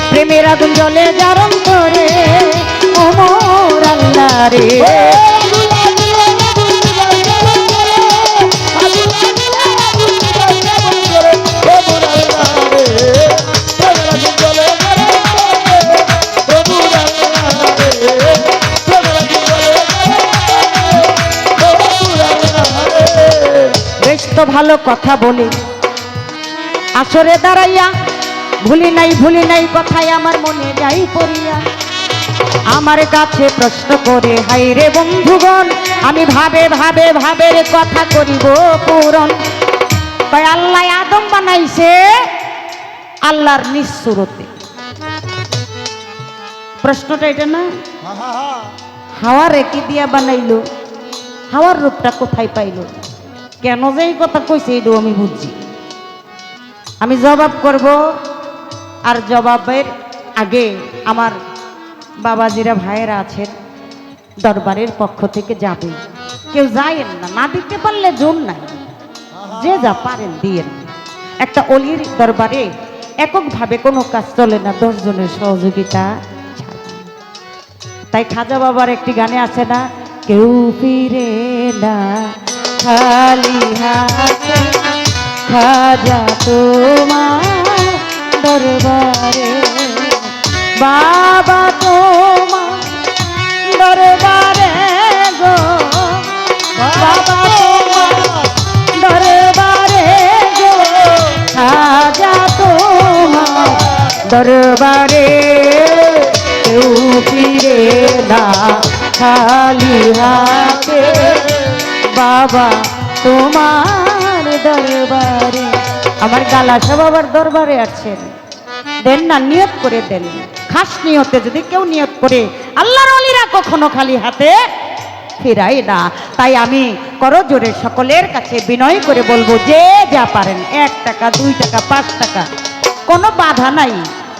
প্রেমের আগুন জ্বলে যার অন্তরে ওমর আল্লাহ রে এত ভালো কথা বলে আসরে দাঁড়াইয়া ভুলি নাই কথাই আমার মনে যাই পড়িয়া আমার কাছে প্রশ্ন করে হাই রে বন্ধুগণ আমি ভাবের কথা করিব পূরণ তাই আল্লাহ আদম বানাইছে আল্লাহর নিঃসুরতে প্রশ্নটা এটা না হাওয়ারে কি দিয়া বানাইলো হাওয়ার রূপটা কোথায় পাইলো কেন যে এই কথা কইছে এটাও আমি বুঝছি আমি জবাব করব আর জবাবের আগে আমার বাবাজিরা ভাইয়েরা আছেন দরবারের পক্ষ থেকে যাবে কেউ যায়েন না দিতে পারলে জোর নাই যে যা পারেন দিয়েন একটা অলির দরবারে এককভাবে কোনো কাজ চলে না 10 জনের সহযোগিতা ছাড়া। তাই খাজা বাবার একটি গানে আছে না কেউ ফিরে না খালি হাতে খাজা তোমার দরবারে বাবা তোমার দরবারে গো বাবা তোমার দরবারে গো খাজা তোমার দরবারে কেউ ফিরে না খালি হাতে বাবা তোমার দরবারে আমার গালাসা বাবার দরবারে আছেন দেন না নিয়ত করে দেন খাস নিয়তে যদি কেউ নিয়ত করে আল্লাহর ওলিরা কখনো খালি হাতে ফিরাই না তাই আমি করজোরে সকলের কাছে বিনয় করে বলবো যে যা পারেন 1 টাকা 2 টাকা 5 টাকা কোনো বাধা নাই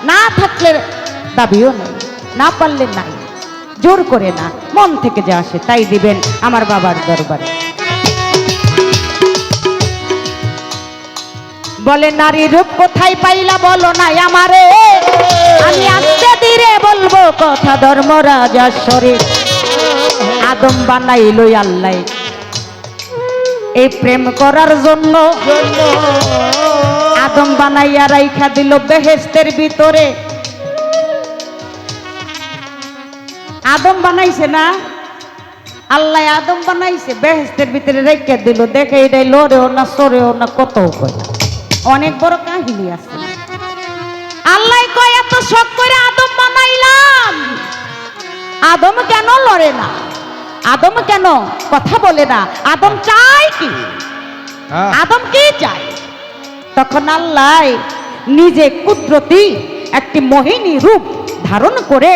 না থাকলে দাবিও নাই না পারলে নাই জোর করে না মন থেকে যা আসে তাই দিবেন আমার বাবার দরবারে বলে নারী রূপ কোথায় পাইলা বলো না আমারে আমি আস্তে ধীরে বলবো কথা ধর্মরাজা স্বরে আদম বানাইলো আল্লাহ এই প্রেম করার জন্য আদম বানাইয়া রাইখা দিল বেহেশতের ভিতরে আদম বানাইছে না আল্লাহ আদম বানাইছে বেহেশতের ভিতরে রেখে দিল দেখে এটাই লড়েও না সরেও না কত কয় অনেক বড় কাহিনী আছে আল্লাহ কয় এত শখ করে আদম বানাইলাম আদম কেন লড়ে না আদম কেন কথা বলে না আদম চায় কি আদম কি চায় তখন আল্লাহ নিজে কুদরতি একটি মোহিনী রূপ ধারণ করে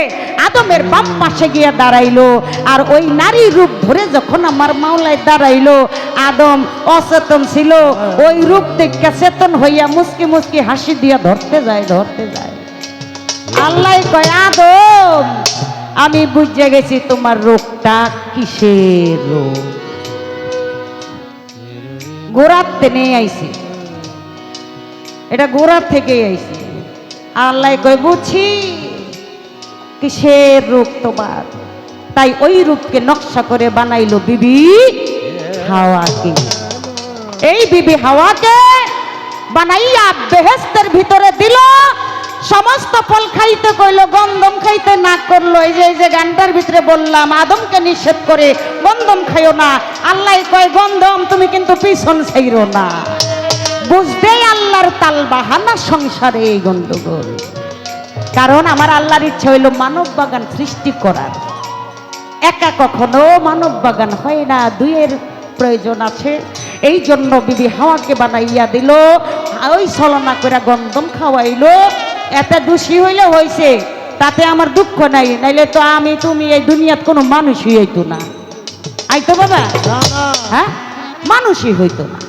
আদমের বাম পাশে গিয়ে দাঁড়াইলো আর ওই নারী রূপ ধরে যখন আমার মাওলায় দাঁড়াইলো আদম অচেতন ছিল ওই রূপ দেখে চেতন হইয়া মুস্কি মুস্কি হাসি দিয়া ধরতে যায় আল্লাহ কয় আদম আমি বুঝে গেছি তোমার রোগটা কিসের রোগ গোড়াতে নিয়ে আইছি এটা গোড়ার থেকে আইছি আল্লাহ কয় বুঝছি কিসের রূপ তোমার তাই ওই রূপকে নকশা করে বানাইলো বিবি হাওয়াকে এই বিবি হাওয়াকে বানাইয়া বেহেশতের ভিতরে দিল সমস্ত ফল খাইতে কইলো গন্ধম খাইতে না করলো এই যে গানটার ভিতরে বললাম আদমকে নিষেধ করে গন্ধম খাইও না আল্লাহ কয় গন্ধম তুমি কিন্তু পিছন ছাইরো না বুঝতেই আল্লাহর তাল বাহানা সংসারে এই গন্ডগোল কারণ আমার আল্লাহর ইচ্ছা হইল মানব বাগান সৃষ্টি করার একা কখনো মানব বাগান হয় না দুইয়ের প্রয়োজন আছে এই জন্য বিবি হাওয়াকে বানাইয়া দিল ওই ছলনা করে গন্ধম খাওয়াইলো এত দোষী হইলে হয়েছে তাতে আমার দুঃখ নাই নাইলে তো আমি তুমি এই দুনিয়াত কোনো মানুষই হইতো না আইতো বাবা হ্যাঁ মানুষই হইতো না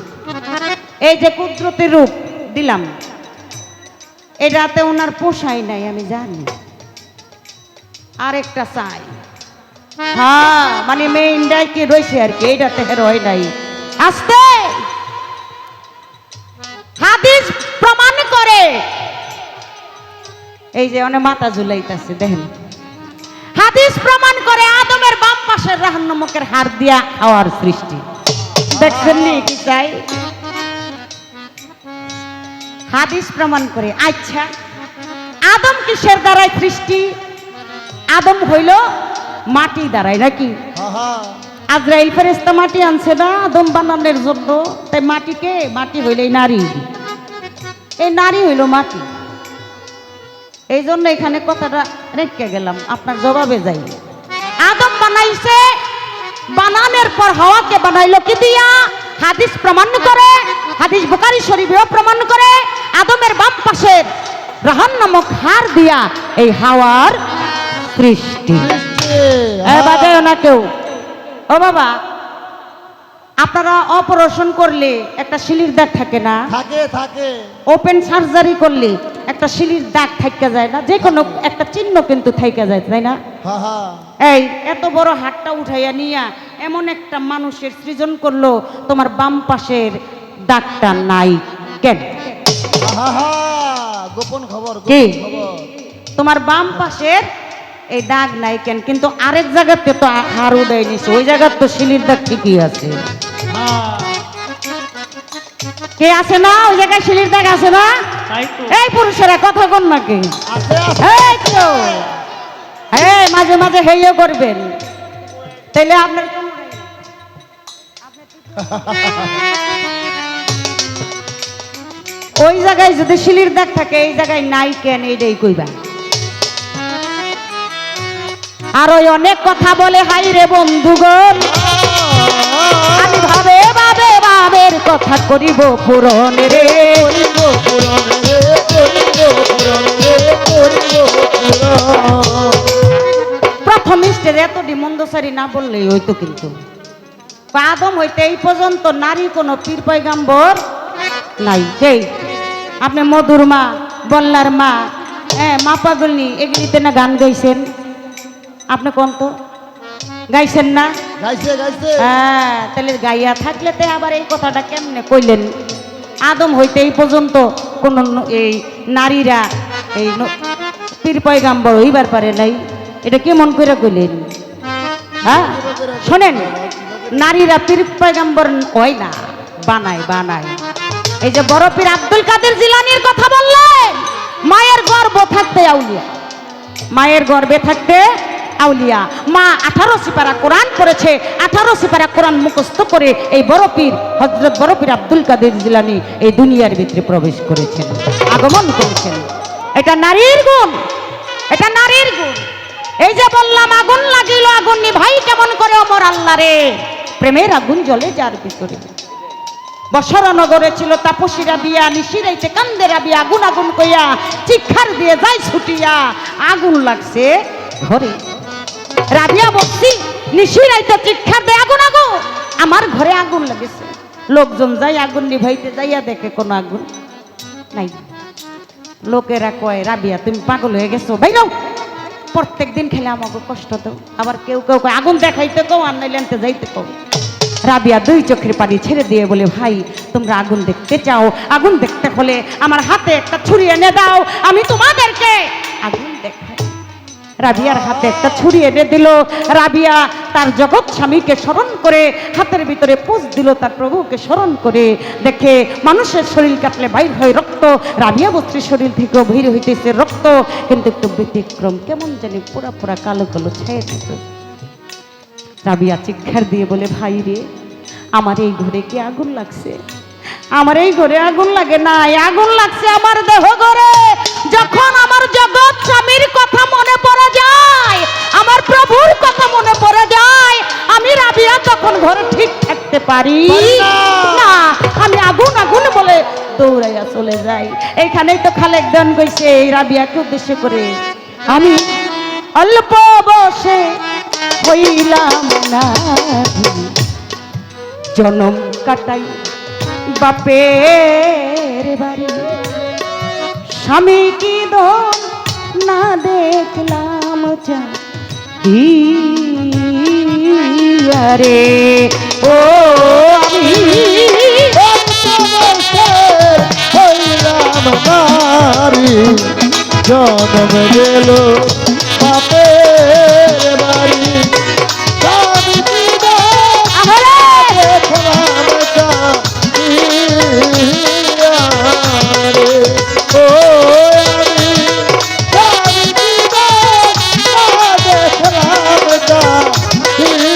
এই যে কুদরতি রূপ দিলাম এটাতে ওনার পোষাই নাই আমি জানি আরেকটা চাই হ্যাঁ মানে মেইনটাই কি রয়েছে আর কি এটাতে হয় নাই আস্তে হাদিস প্রমাণ করে এই যে অনেক মাথা ঝুলাইতেছে দেখেন হাদিস প্রমাণ করে আদমের বাম পাশের রাহনমকের হার দিয়া হাওয়ার সৃষ্টি দেখছেন নি কি চাই হাদিস প্রমাণ করে আচ্ছা আদম কিসের দ্বারাই সৃষ্টি আদম হইল মাটি দ্বারাই নাকি আজরাইল ফেরেশতা মাটি আনছে না আদম বানানোর জন্য, তাই মাটিকে মাটি হইল এই নারী, এই নারী হইল মাটি। এই জন্য এখানে কথাটা রেখে গেলাম, আপনার জবাবে যাই। আদম বানাইছে, বানানোর পর হাওয়াকে বানাইলো কি দিয়া? হাদিস প্রমাণ করে, হাদিস বুখারী শরীফেও প্রমাণ করে, আদমের বাম পাশের রাহান নামক হাড় দিয়া এই হাওয়ার সৃষ্টি। বাজায় না কেউ। ও বাবা, আপনারা অপারেশন করলে একটা শিলির দাগ থাকে না? থাকে থাকে। ওপেন সার্জারি করলে একটা শিলির দাগ থাইকা যায় না? যে কোনো একটা চিহ্ন কিন্তু থাইকা যায়, তাই না? হ্যাঁ হ্যাঁ। এই এত বড় হাতটা উঠাইয়া নিয়া এমন একটা মানুষের সৃজন করলো, তোমার বাম পাশের দাগটা নাই কেন? গোপন খবর, কি? গোপন খবর। তোমার বাম পাশের এই দাগ নাই কেন? কিন্তু আরেক জায়গাতে তো হাড় উদয় নিছে, ওই জায়গার তো শিলির দাগ ঠিকই আছে। কে আছে না ওই জায়গায় শিলির দাগ আছে না? তাই তো। এই পুরুষেরা কথা কন নাকি? আছে আছে। এই তো, এই মাঝে মাঝে হেইও করবেন, তাইলে আপনার ওই জায়গায় যদি শিলির দাগ থাকে এই জায়গায় নাই কেন, এইটাই কইবা। আর ওই অনেক কথা বলে, হাই রে বন্ধুগণ, আমি ভাবে ভাবে ভাবের কথা করিব পূরণ রে। করিব পুরাণ রে, করিব পুরাণ রে, করিব পুরাণ। প্রথম স্টেজ এতটি মন্দসারি না বললেই হইতো, কিন্তু আদম হইতে এই পর্যন্ত নারী কোনো পীর পয়গাম্বর নাই। সেই আপনি মধুর মা, বল্লার মা, হ্যাঁ মা পাগলনি, এগুলিতে না গান গাইছেন? আপনি কোন তো গাইছেন না? গাইছে গাইছে। হ্যাঁ, তাহলে গাইয়া থাকলে তো আবার এই কথাটা কেমনে কইলেন? আদম হইতে এই পর্যন্ত কোন এই নারীরা এই পীর পয়গাম্বর হইবার পারে নাই, এটা কেমন করে কইলেন? হ্যাঁ শোনেন, নারীরা পীর পয়গাম্বর হয় না, বানায় বানায়। এই যে বড় পীর আব্দুল কাদের জিলানীর কথা বললেন, মায়ের গর্ভে থাকতে আউলিয়া, মায়ের গর্ভে থাকতে আউলিয়া। মা 18 সিপারা কোরআন পড়েছে, 18 সিপারা কোরআন মুখস্থ করে এই বড় পীর হযরত বড় পীর আব্দুল কাদের জিলানী এই দুনিয়ার ভিতরে প্রবেশ করেছেন, আগমন করেছেন। এটা নারীর গুণ, এটা নারীর গুণ। এই যে বললাম আগুন লাগিল, আগুন নিভাই কেমন করে অমর আল্লাহ রে, প্রেমের আগুন জ্বলে যার ভিতরে। বসরা নগরে ছিল তাপসী রাবিয়া, নিশিরাইতে কান্দে রাবিয়া, আগুন আগুন কইয়া চিৎকার দিয়ে যায় ছুটিয়া, আগুন লাগছে ঘরে। রাবিয়া বলছি নিশিরাইতে চিৎকার দেয় আগুন আগুন, আমার ঘরে আগুন লাগেছে। লোকজন যাই আগুন নিভাইতে যাইয়া দেখে কোনো আগুন নাই। লোকেরা কয়, রাবিয়া তুমি পাগল হয়ে গেছো, ভাই নাও, প্রত্যেক দিন খেলে আমাকে কষ্ট দাও। আবার কেউ কেউ কয় আগুন দেখাইতে কও, আর নাইলে আনতে যাইতে কও। রাবিয়া 2 চোখের পানি ছেড়ে দিয়ে বলে, ভাই তোমরা আগুন দেখতে চাও, আগুন দেখতে হলে আমার হাতে একটা ছুরি এনে দাও, আমি তোমাদেরকে আগুন দেখাই। রাবিয়ার হাতে একটা ছুরি এনে দিল। রাবিয়া তার জগৎ স্বামীকে স্মরণ করে হাতের ভিতরে পোঁচ দিল, তার প্রভুকে স্মরণ করে দেখে মানুষের শরীর কাটলে বাইর হয় রক্ত, রাবিয়া বস্ত্রীর শরীর থেকেও বের হইতেছে রক্ত, কিন্তু একটু ব্যতিক্রম, কেমন জানি পোড়া পোড়া কালো কালো ছায়া দিত। রাবিয়া চিৎকার দিয়ে বলে, ভাই রে আমার এই ঘরে কি আগুন লাগছে? আমার এই ঘরে আগুন লাগে নাই, আগুন লাগছে আমার দেহ ঘরে। যখন আমার জগৎ স্বামীর কথা মনে পড়ে যায়, আমার প্রভুর কথা মনে পড়ে যায়, আমি রাবিয়া তখন ঘরে ঠিক থাকতে পারি না। আমি আগুন আগুন বলে দৌড়াইয়া চলে যাই। এইখানেই তো খালেক দান কইছে এই রাবিয়াকে উদ্দেশ্য করে, আমি অল্প বসে হইলাম না জনম কাটাই বাপের বাড়ি, স্বামী কি দোষ না দেখলাম রে, ও আমি হইলাম নারী, জনম গেল বাপের বাড়ি, স্বামী কি দোষ দেখলাম চাহিয়া রে, ও আমি স্বামী কি দোষ দেখলাম চাহিয়া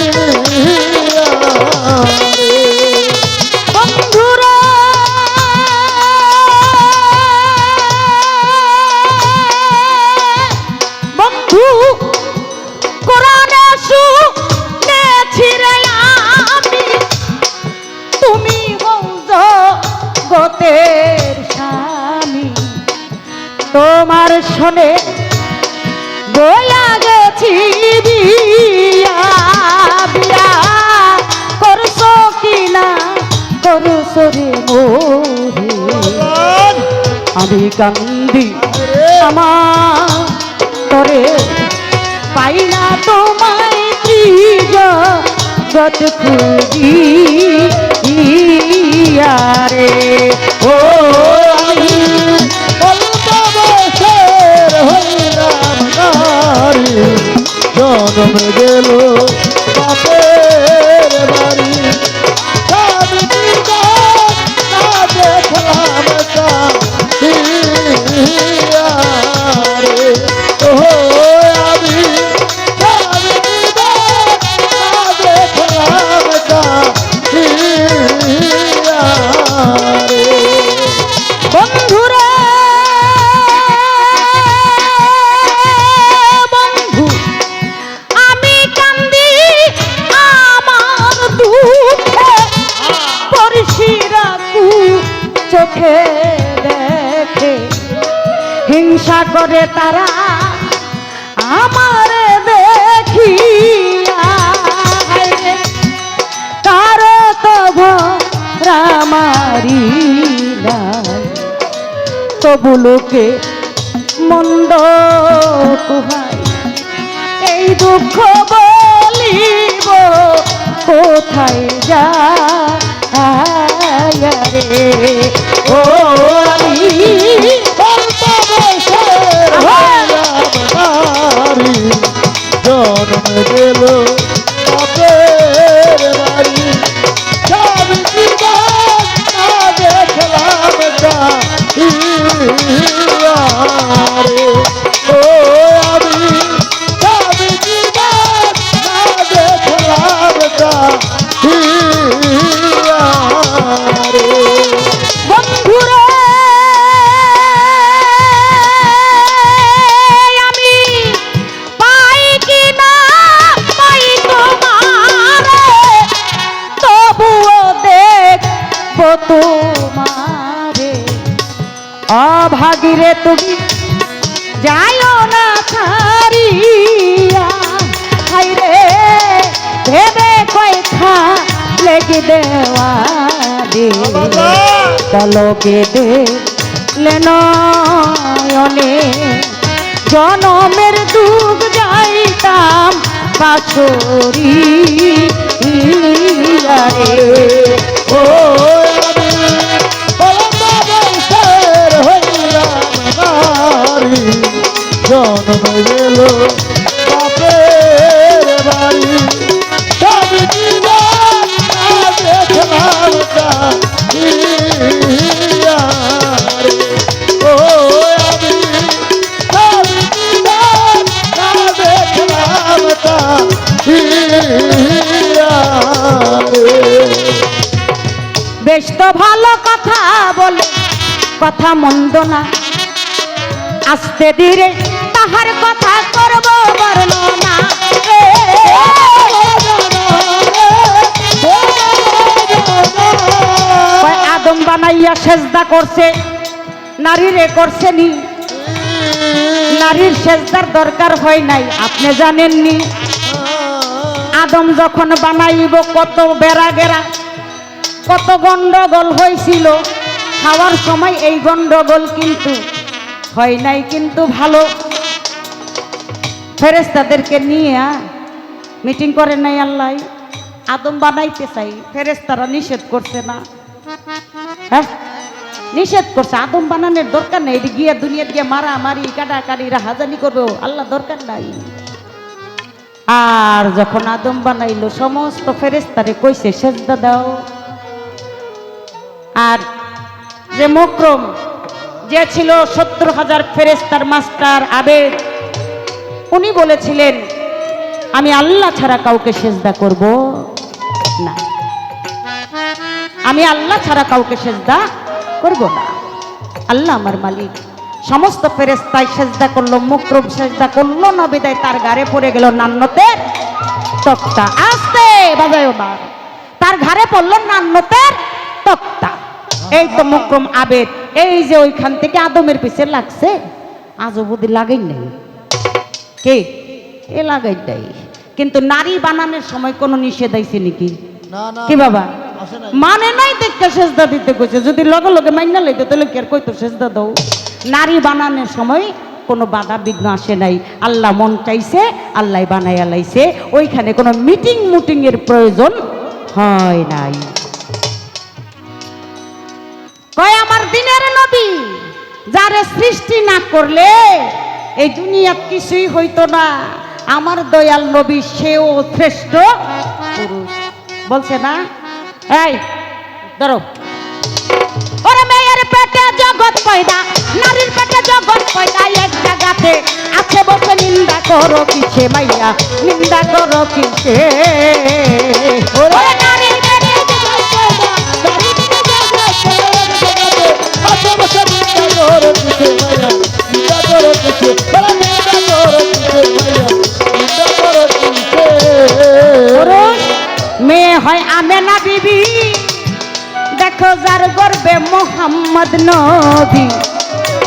তোমার শোনে বয়া গেছি বিয়া বিয়া করছো কিনা করছো রে মোরে আমি কান্দি আমার তরে পাই না তোমায় জগৎ খুঁজি রে ও আমি অল্প বয়সের হইলাম নারী, জন্ম গেল বাপের বাড়ি, স্বামী পিতা না দেখলাম চাহিয়া রে। ও আমি স্বামী পিতা না দেখলাম চাহিয়া রে। বন্ধুরে বন্ধু আমি কান্দি আমার দুঃখে পরশিরা চোখে দেখে হিংসা করে তারা আমারে দেখিয়া কারো তো ভরামারি নাই তবু লোকে মন্দ কুহাই এই দুঃখ বলিব কোথায় যা রে ও আমি অল্প বয়সের হইলাম নারী, জন্ম গেল বাপের বাড়ি, স্বামী পিতা না দেখলাম চাহিয়া রে। ও আমি স্বামী পিতা না দেখলাম চাহিয়া রে। বন্ধুরে আমি পাই কি না পাই তোমারে তবুও দেখবো তোমারে অভাগীরে তুমি যাইও না ছাড়িয়া হাইরে ভেবে কয়খা লেগে দেওয়া দে পলকে দেখলে নয়নে জনমের দুঃখ যাইতাম বাছরি রে ও আমি অল্প বয়সের হইলাম নারী, জন্ম গেল বাপের বাড়ি, স্বামী পিতা না দেখলাম চাহিয়া রে। ও আমি স্বামী পিতা না দেখলাম চাহিয়া রে। বেশ তো ভালো কথা বলে কথা মন্দ না আস্তে ধীরে তাহার কথা করব বর্ণনা আদম বানাইয়া সেজদা করছে নারীরে করছে নি নারীর সেজদার দরকার হয় নাই আপনি জানেননি আদম যখন বানাইব কত বেড়া গেরা কত গন্ডগোল হয়েছিল খাওয়ার সময় এই গন্ডগোল কিন্তু হয় নাই কিন্তু ভালো ফেরেশতাদেরকে নিয়ে মিটিং করে নাই আল্লাহ আদম বানাইতে চাই ফেরেশতারা নিষেধ করছে না হ্যাঁ নিষেধ করছে আদম বানানোর দরকার নেই এটি গিয়ে দুনিয়া গিয়ে মারামারি কাটাকাটি রাহাজানি করবে আল্লাহ দরকার নাই আর যখন আদম বানাইলো সমস্ত ফেরেশতারে কইছে সেজদা দাও আর যে মুকরম যে ছিল 70,000 ফেরেশতার মাস্টার আবেদ উনি বলেছিলেন আমি আল্লাহ ছাড়া কাউকে সেজদা করব না আমি আল্লাহ ছাড়া কাউকে সেজদা করব না আল্লাহ আমার মালিক সমস্ত ফেরেশতায় সেজদা করলো মুকরম সেজদা করলো না বিদায় তার গায়ে পড়ে গেল নান্নতের তক্তা আস্তে বাজায়ও না তার ঘাড়ে পড়লো নান্নতের তক্তা এই তো মুকরম আবেদ এই যে ওইখান থেকে আদমের পিছে লাগছে আজও বুদ্ধি লাগাই নাই কে এ লাগাই নাই, কিন্তু নারী বানানোর সময় কোনো নিষেধ আইছে নাকি? না না কি বাবা আসে নাই। মানে নাই দেখতে সেজদা দিতে কইছে, যদি লগে লগে মাইনা লইতে তাহলে কি আর কইতো সেজদা দাও? নারী বানানোর সময় কোনো বাধা বিঘ্ন আসে নাই, আল্লাহ মন চাইছে আল্লাহ বানাইয়া লাইছে, ওইখানে কোনো মিটিং এর প্রয়োজন হয় নাই। কয় আমার দিনের নবী যারে সৃষ্টি না করলে এই দুনিয়াত কিছুই হইতো না, আমার দয়াল নবী সেও শ্রেষ্ঠ পুরুষ বলছে না? এই ধরো, ওরে মেয়ের পেটে জগৎ পয়দা, নারীর পেটে জগৎ পয়দা, এক জায়গাতে আছে বসে নিন্দা করো কিসে মাইয়া, নিন্দা করো কিসে? ওরে নারীর পেটে জগৎ পয়দা, নারীর পেটে জগৎ পয়দা, আছে বসে নিন্দা করো কিসে মাইয়া, নিন্দা করো কিসে, বলে নিন্দা করো কিসে মাইয়া, নিন্দা করো কিসে। পুরুষ মেয়ে হয় আমেনা বিবি, দেখো যার গর্বে মোহাম্মদ নবী,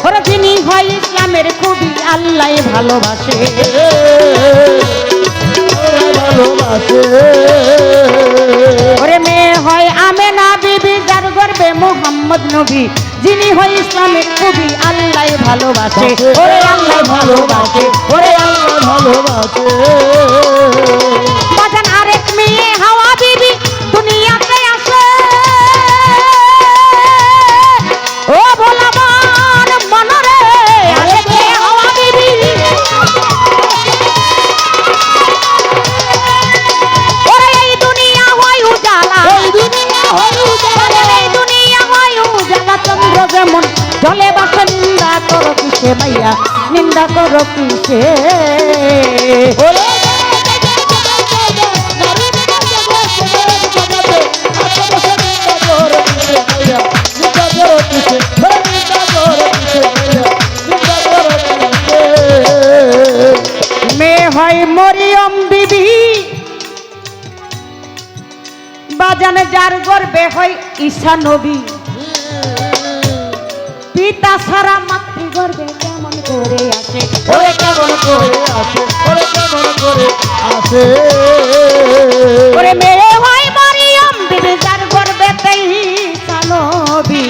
ওরে যিনি হয় ইসলামের খুবই আল্লাহ ভালোবাসে। ভালোবাসে ওরে মেয়ে হয় আমেনা বিবি, যার গর্বে মোহাম্মদ নবী, যিনি হয় ইসলামের খুবই আল্লাহ ভালোবাসে। ওরে আল্লাহ ভালোবাসে, ওরে আল্লাহ ভালোবাসে বাজান আরেক মেয়ে হাওয়া বিবি দুনিয়াতে আসে, ও ভোলামান মনরে আরেক মেয়ে হাওয়া বিবি, ওরে এই দুনিয়া হয় উজালা, এই দুনিয়া হয় উজালা, ওরে এই দুনিয়া হয় উজালা, চন্দ্র যেমন জলে বাসে, নিন্দা করো কিসে মাইয়া, নিন্দা করো কিসে? ওরে মেয়ে হয় মরিয়ম বিবি, বাজানে যার গর্বে হয় ঈসা নবী, পিতা ছাড়া মাতৃগর্ভে কেমন করে আসে? ওরে কেমন করে আসে, ওরে কেমন করে আসে ওরে মেয়ে হয় মরিয়ম বিবি, যার গর্ভেতে ঈসা নবী,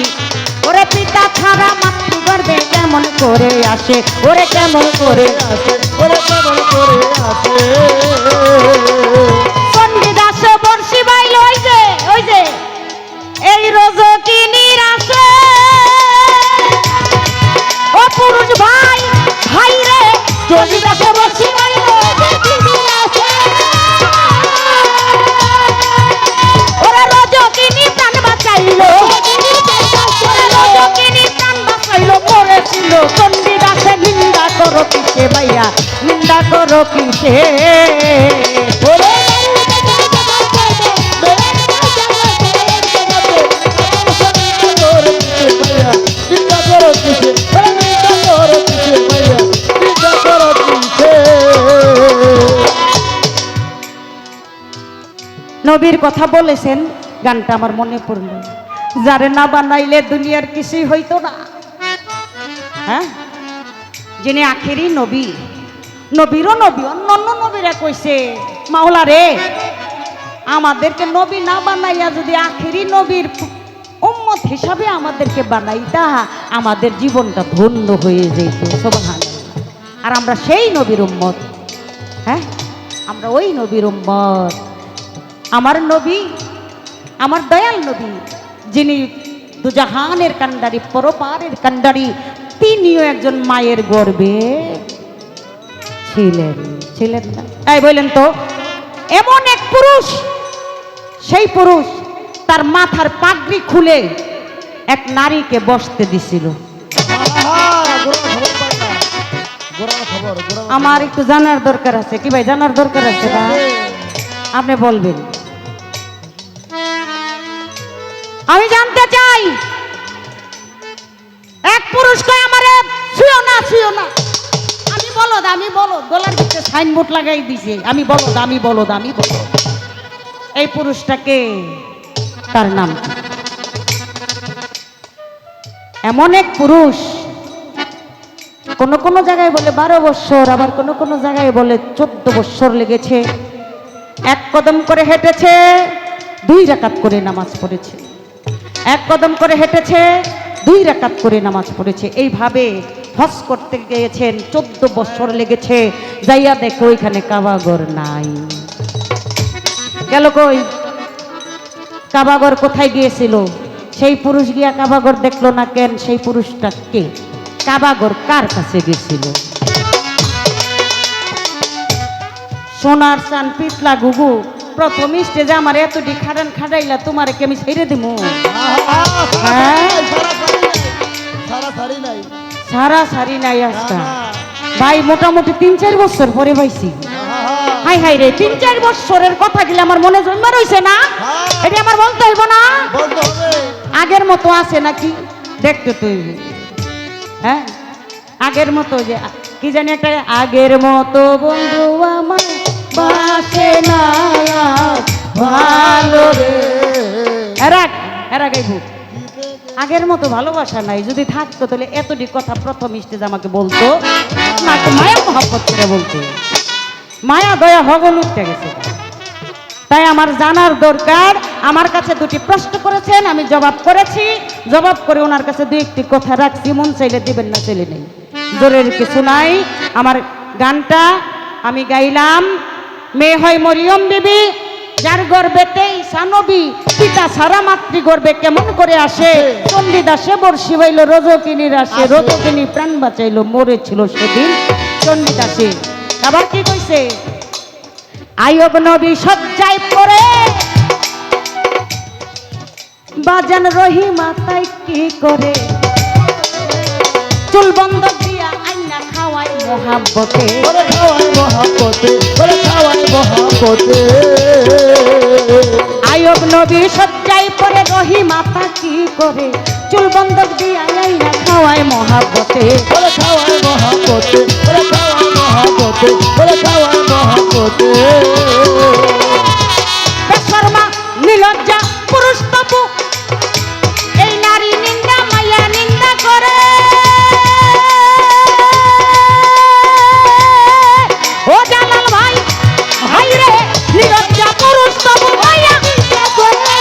ওরে পিতা ছাড়া মাতৃগর্ভে কেমন করে আসে? ওরে কেমন করে আসে, ওরে কেমন করে আসে চণ্ডীদাস বর্ষি বাইল, ওই যে এই রজকিনীর আসে, ও পুরুষ ভাই ভাই রে, চণ্ডীদাস বর্ষি বাইল, ওরে রজকিনী প্রাণ বাঁচাইলো, রজকিনী প্রাণ বাঁচাইলো, মরেছিল চণ্ডীদাসে, নিন্দা করো কিসে ভাইয়া, নিন্দা করো কিসে? ওরে চিন্তা করো কিসে, চিন্তা করো কিসে ভাইয়া, চিন্তা করো কিসে। নবীর কথা বলেছেন, গানটা আমার মনে পড়ল, যারে না বানাইলে দুনিয়ার কিছুই হইতো না। হ্যাঁ, যিনি আখেরি নবী, নবীরও নবী, অন্য নবীরা কইছে মাওলা রে, আমাদেরকে নবী না বানাইয়া যদি আখেরি নবীর উম্মত হিসাবে আমাদেরকে বানাইতা, আমাদের জীবনটা ধন্য হয়ে যেত। সুবহানাল্লাহ। আর আমরা সেই নবীর উম্মত, হ্যাঁ আমরা ওই নবীর উম্মত। আমার নবী, আমার দয়াল নবী, যিনি দুজাহানের কান্ডারি, পরপারের কান্ডারি, তিনিও একজন মায়ের গর্ভে ছিলেন না? এই বললেন তো, এমন এক পুরুষ, সেই পুরুষ তার মাথার পাগড়ি খুলে এক নারীকে বসতে দিছিল। আমার একটু জানার দরকার আছে। কি ভাই, জানার দরকার আছে না? আপনি বলবেন, আমি জানতে চাই। এক পুরুষ কয় আমারে ছুঁয়ো না, ছুঁয়ো না। আমি বলদ, গলার ভিতরে সাইনবোর্ড লাগাই দিছে, আমি বলদ, আমি বলদ, আমি বলদ। এই পুরুষটাকে, তার নাম কি? এমন এক পুরুষ কোনো কোনো জায়গায় বলে 12 বছর, আবার কোনো কোনো জায়গায় বলে 14 বছর লেগেছে। এক কদম করে হেঁটেছে, 2 রাকাত করে নামাজ পড়েছে। এক কদম করে হেঁটেছে, 2 রাকাত করে নামাজ পড়েছে। এইভাবে হজ করতে গিয়েছেন, 14 বছর লেগেছে। যাইয়া দেখো ওইখানে কাবাঘর নাই। গেল কই? কাবাঘর কোথায় গিয়েছিল? সেই পুরুষ গিয়া কাবাঘর দেখলো না কেন? সেই পুরুষটা কে? কাবাঘর কার কাছে গেছিল? সোনার চান পিতলা গুগু, প্রথম স্টেজে আমার এতটি খাটাইলা, তোমার কি আমি ছেড়ে দিব? হ্যাঁ, সারা সারি নাই আজকা ভাই, মোটামুটি 3-4 বছর পরে পাইছি। হাই হাই রে, 3-4 বছরের কথা গেলে আমার মনে জন্মা রয়েছে না? এটা আমার বলতে হইব না? আগের মতো আছে নাকি দেখতে তুই? হ্যাঁ, আগের মতো যে কি জানি একটা, আগের মতো বন্ধু আমার বাসে না ভালো রে, এরা গাইব। আগের মতো ভালোবাসা নাই। যদি থাকতো তাহলে এতটি কথা প্রথম স্টেজ আমাকে বলতো না, তো মায়া মহব্বত করে বলতো। মায়া দয়া হগল উঠতে গেছে। তাই আমার জানার দরকার। আমার কাছে 2টি প্রশ্ন করেছেন, আমি জবাব করেছি। জবাব করে ওনার কাছে 2-1টি কথা রাখছি। মন চাইলে দিবেন, না চাইলে নেই, জোরের কিছু নাই। আমার গানটা আমি গাইলাম। মেয়ে হয় মরিয়ম বিবি, যার গর্বেতে ঈসা নবী, পিতা সারা মাতৃ গর্বে কেমন করে আসে। চণ্ডীদাসে বর্ষি হইল রজকিনীর আসে, রজকিনী প্রাণ বাঁচাইলো, মরেছিল সেদিন চণ্ডীদাসে। আবার কি কইছে? আইয়ুব নবী শয্যায় পড়ে, বাজান রহিমা তাই কি করে, চুল বন্ধ দিয়া আইনা খাওয়াই মহাব্বতে, আইয়ুব নবী শয্যায় পড়ে, রহিমা তা কি করে, চুল বন্ধ দিয়া আইনা খাওয়াই মহাব্বতে। বেশরমা নিলজ্জা পুরুষ তবু এই নারী নিন্দা মায়া নিন্দা করে। ও জালাল ভাই, ভাই রে, নিলজ্জা পুরুষ তবু মায়া নিন্দা করে।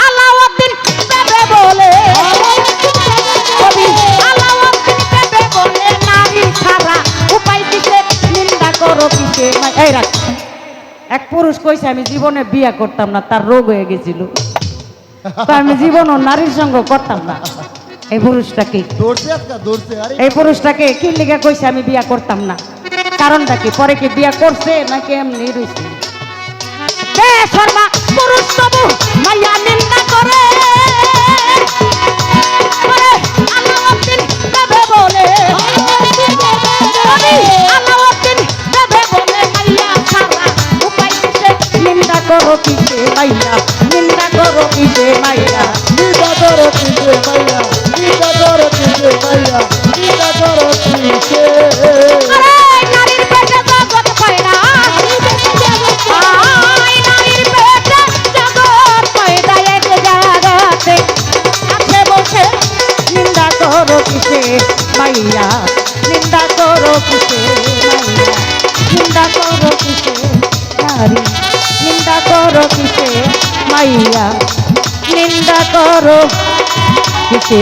আলাউদ্দিন বেবে বলে, আলাউদ্দিন বেবে বলে, নারী ছাড়া উপায় দিতে নিন্দা করো কিসে। এই রাখ, এক পুরুষ কইছে আমি জীবনে বিয়া করতাম না, তার রোগ হয়ে গেছিল, তো আমি জীবনও নারীর সঙ্গ করতাম না। এই পুরুষটাকে কি লিগা কইছে আমি বিয়া করতাম না? কারণটা কি? পরে কি বিয়া করছে নাকি এমনি রইছে? বেশরমা পুরুষ তবু মায়া নিন্দা করে। আলাউদ্দিন বেবে বলে, আলাউদ্দিন বেবে বলে, মাইয়া ছাড়া উপায় কিসে, নিন্দা করো কিসে মাইয়া, নিন্দা করো কিসে মাইয়া। আরে নারীর পেটে জগৎ পয়দা, নারীর পেটে জগৎ পয়দা, এক জায়গাতে আছে বসে, নিন্দা করো কিসে মাইয়া, নিন্দা করো কিসে মাইয়া, নিন্দা করো কিসে নারী, নিন্দা করো কিসে মাইয়া, নিন্দা করো কিসে।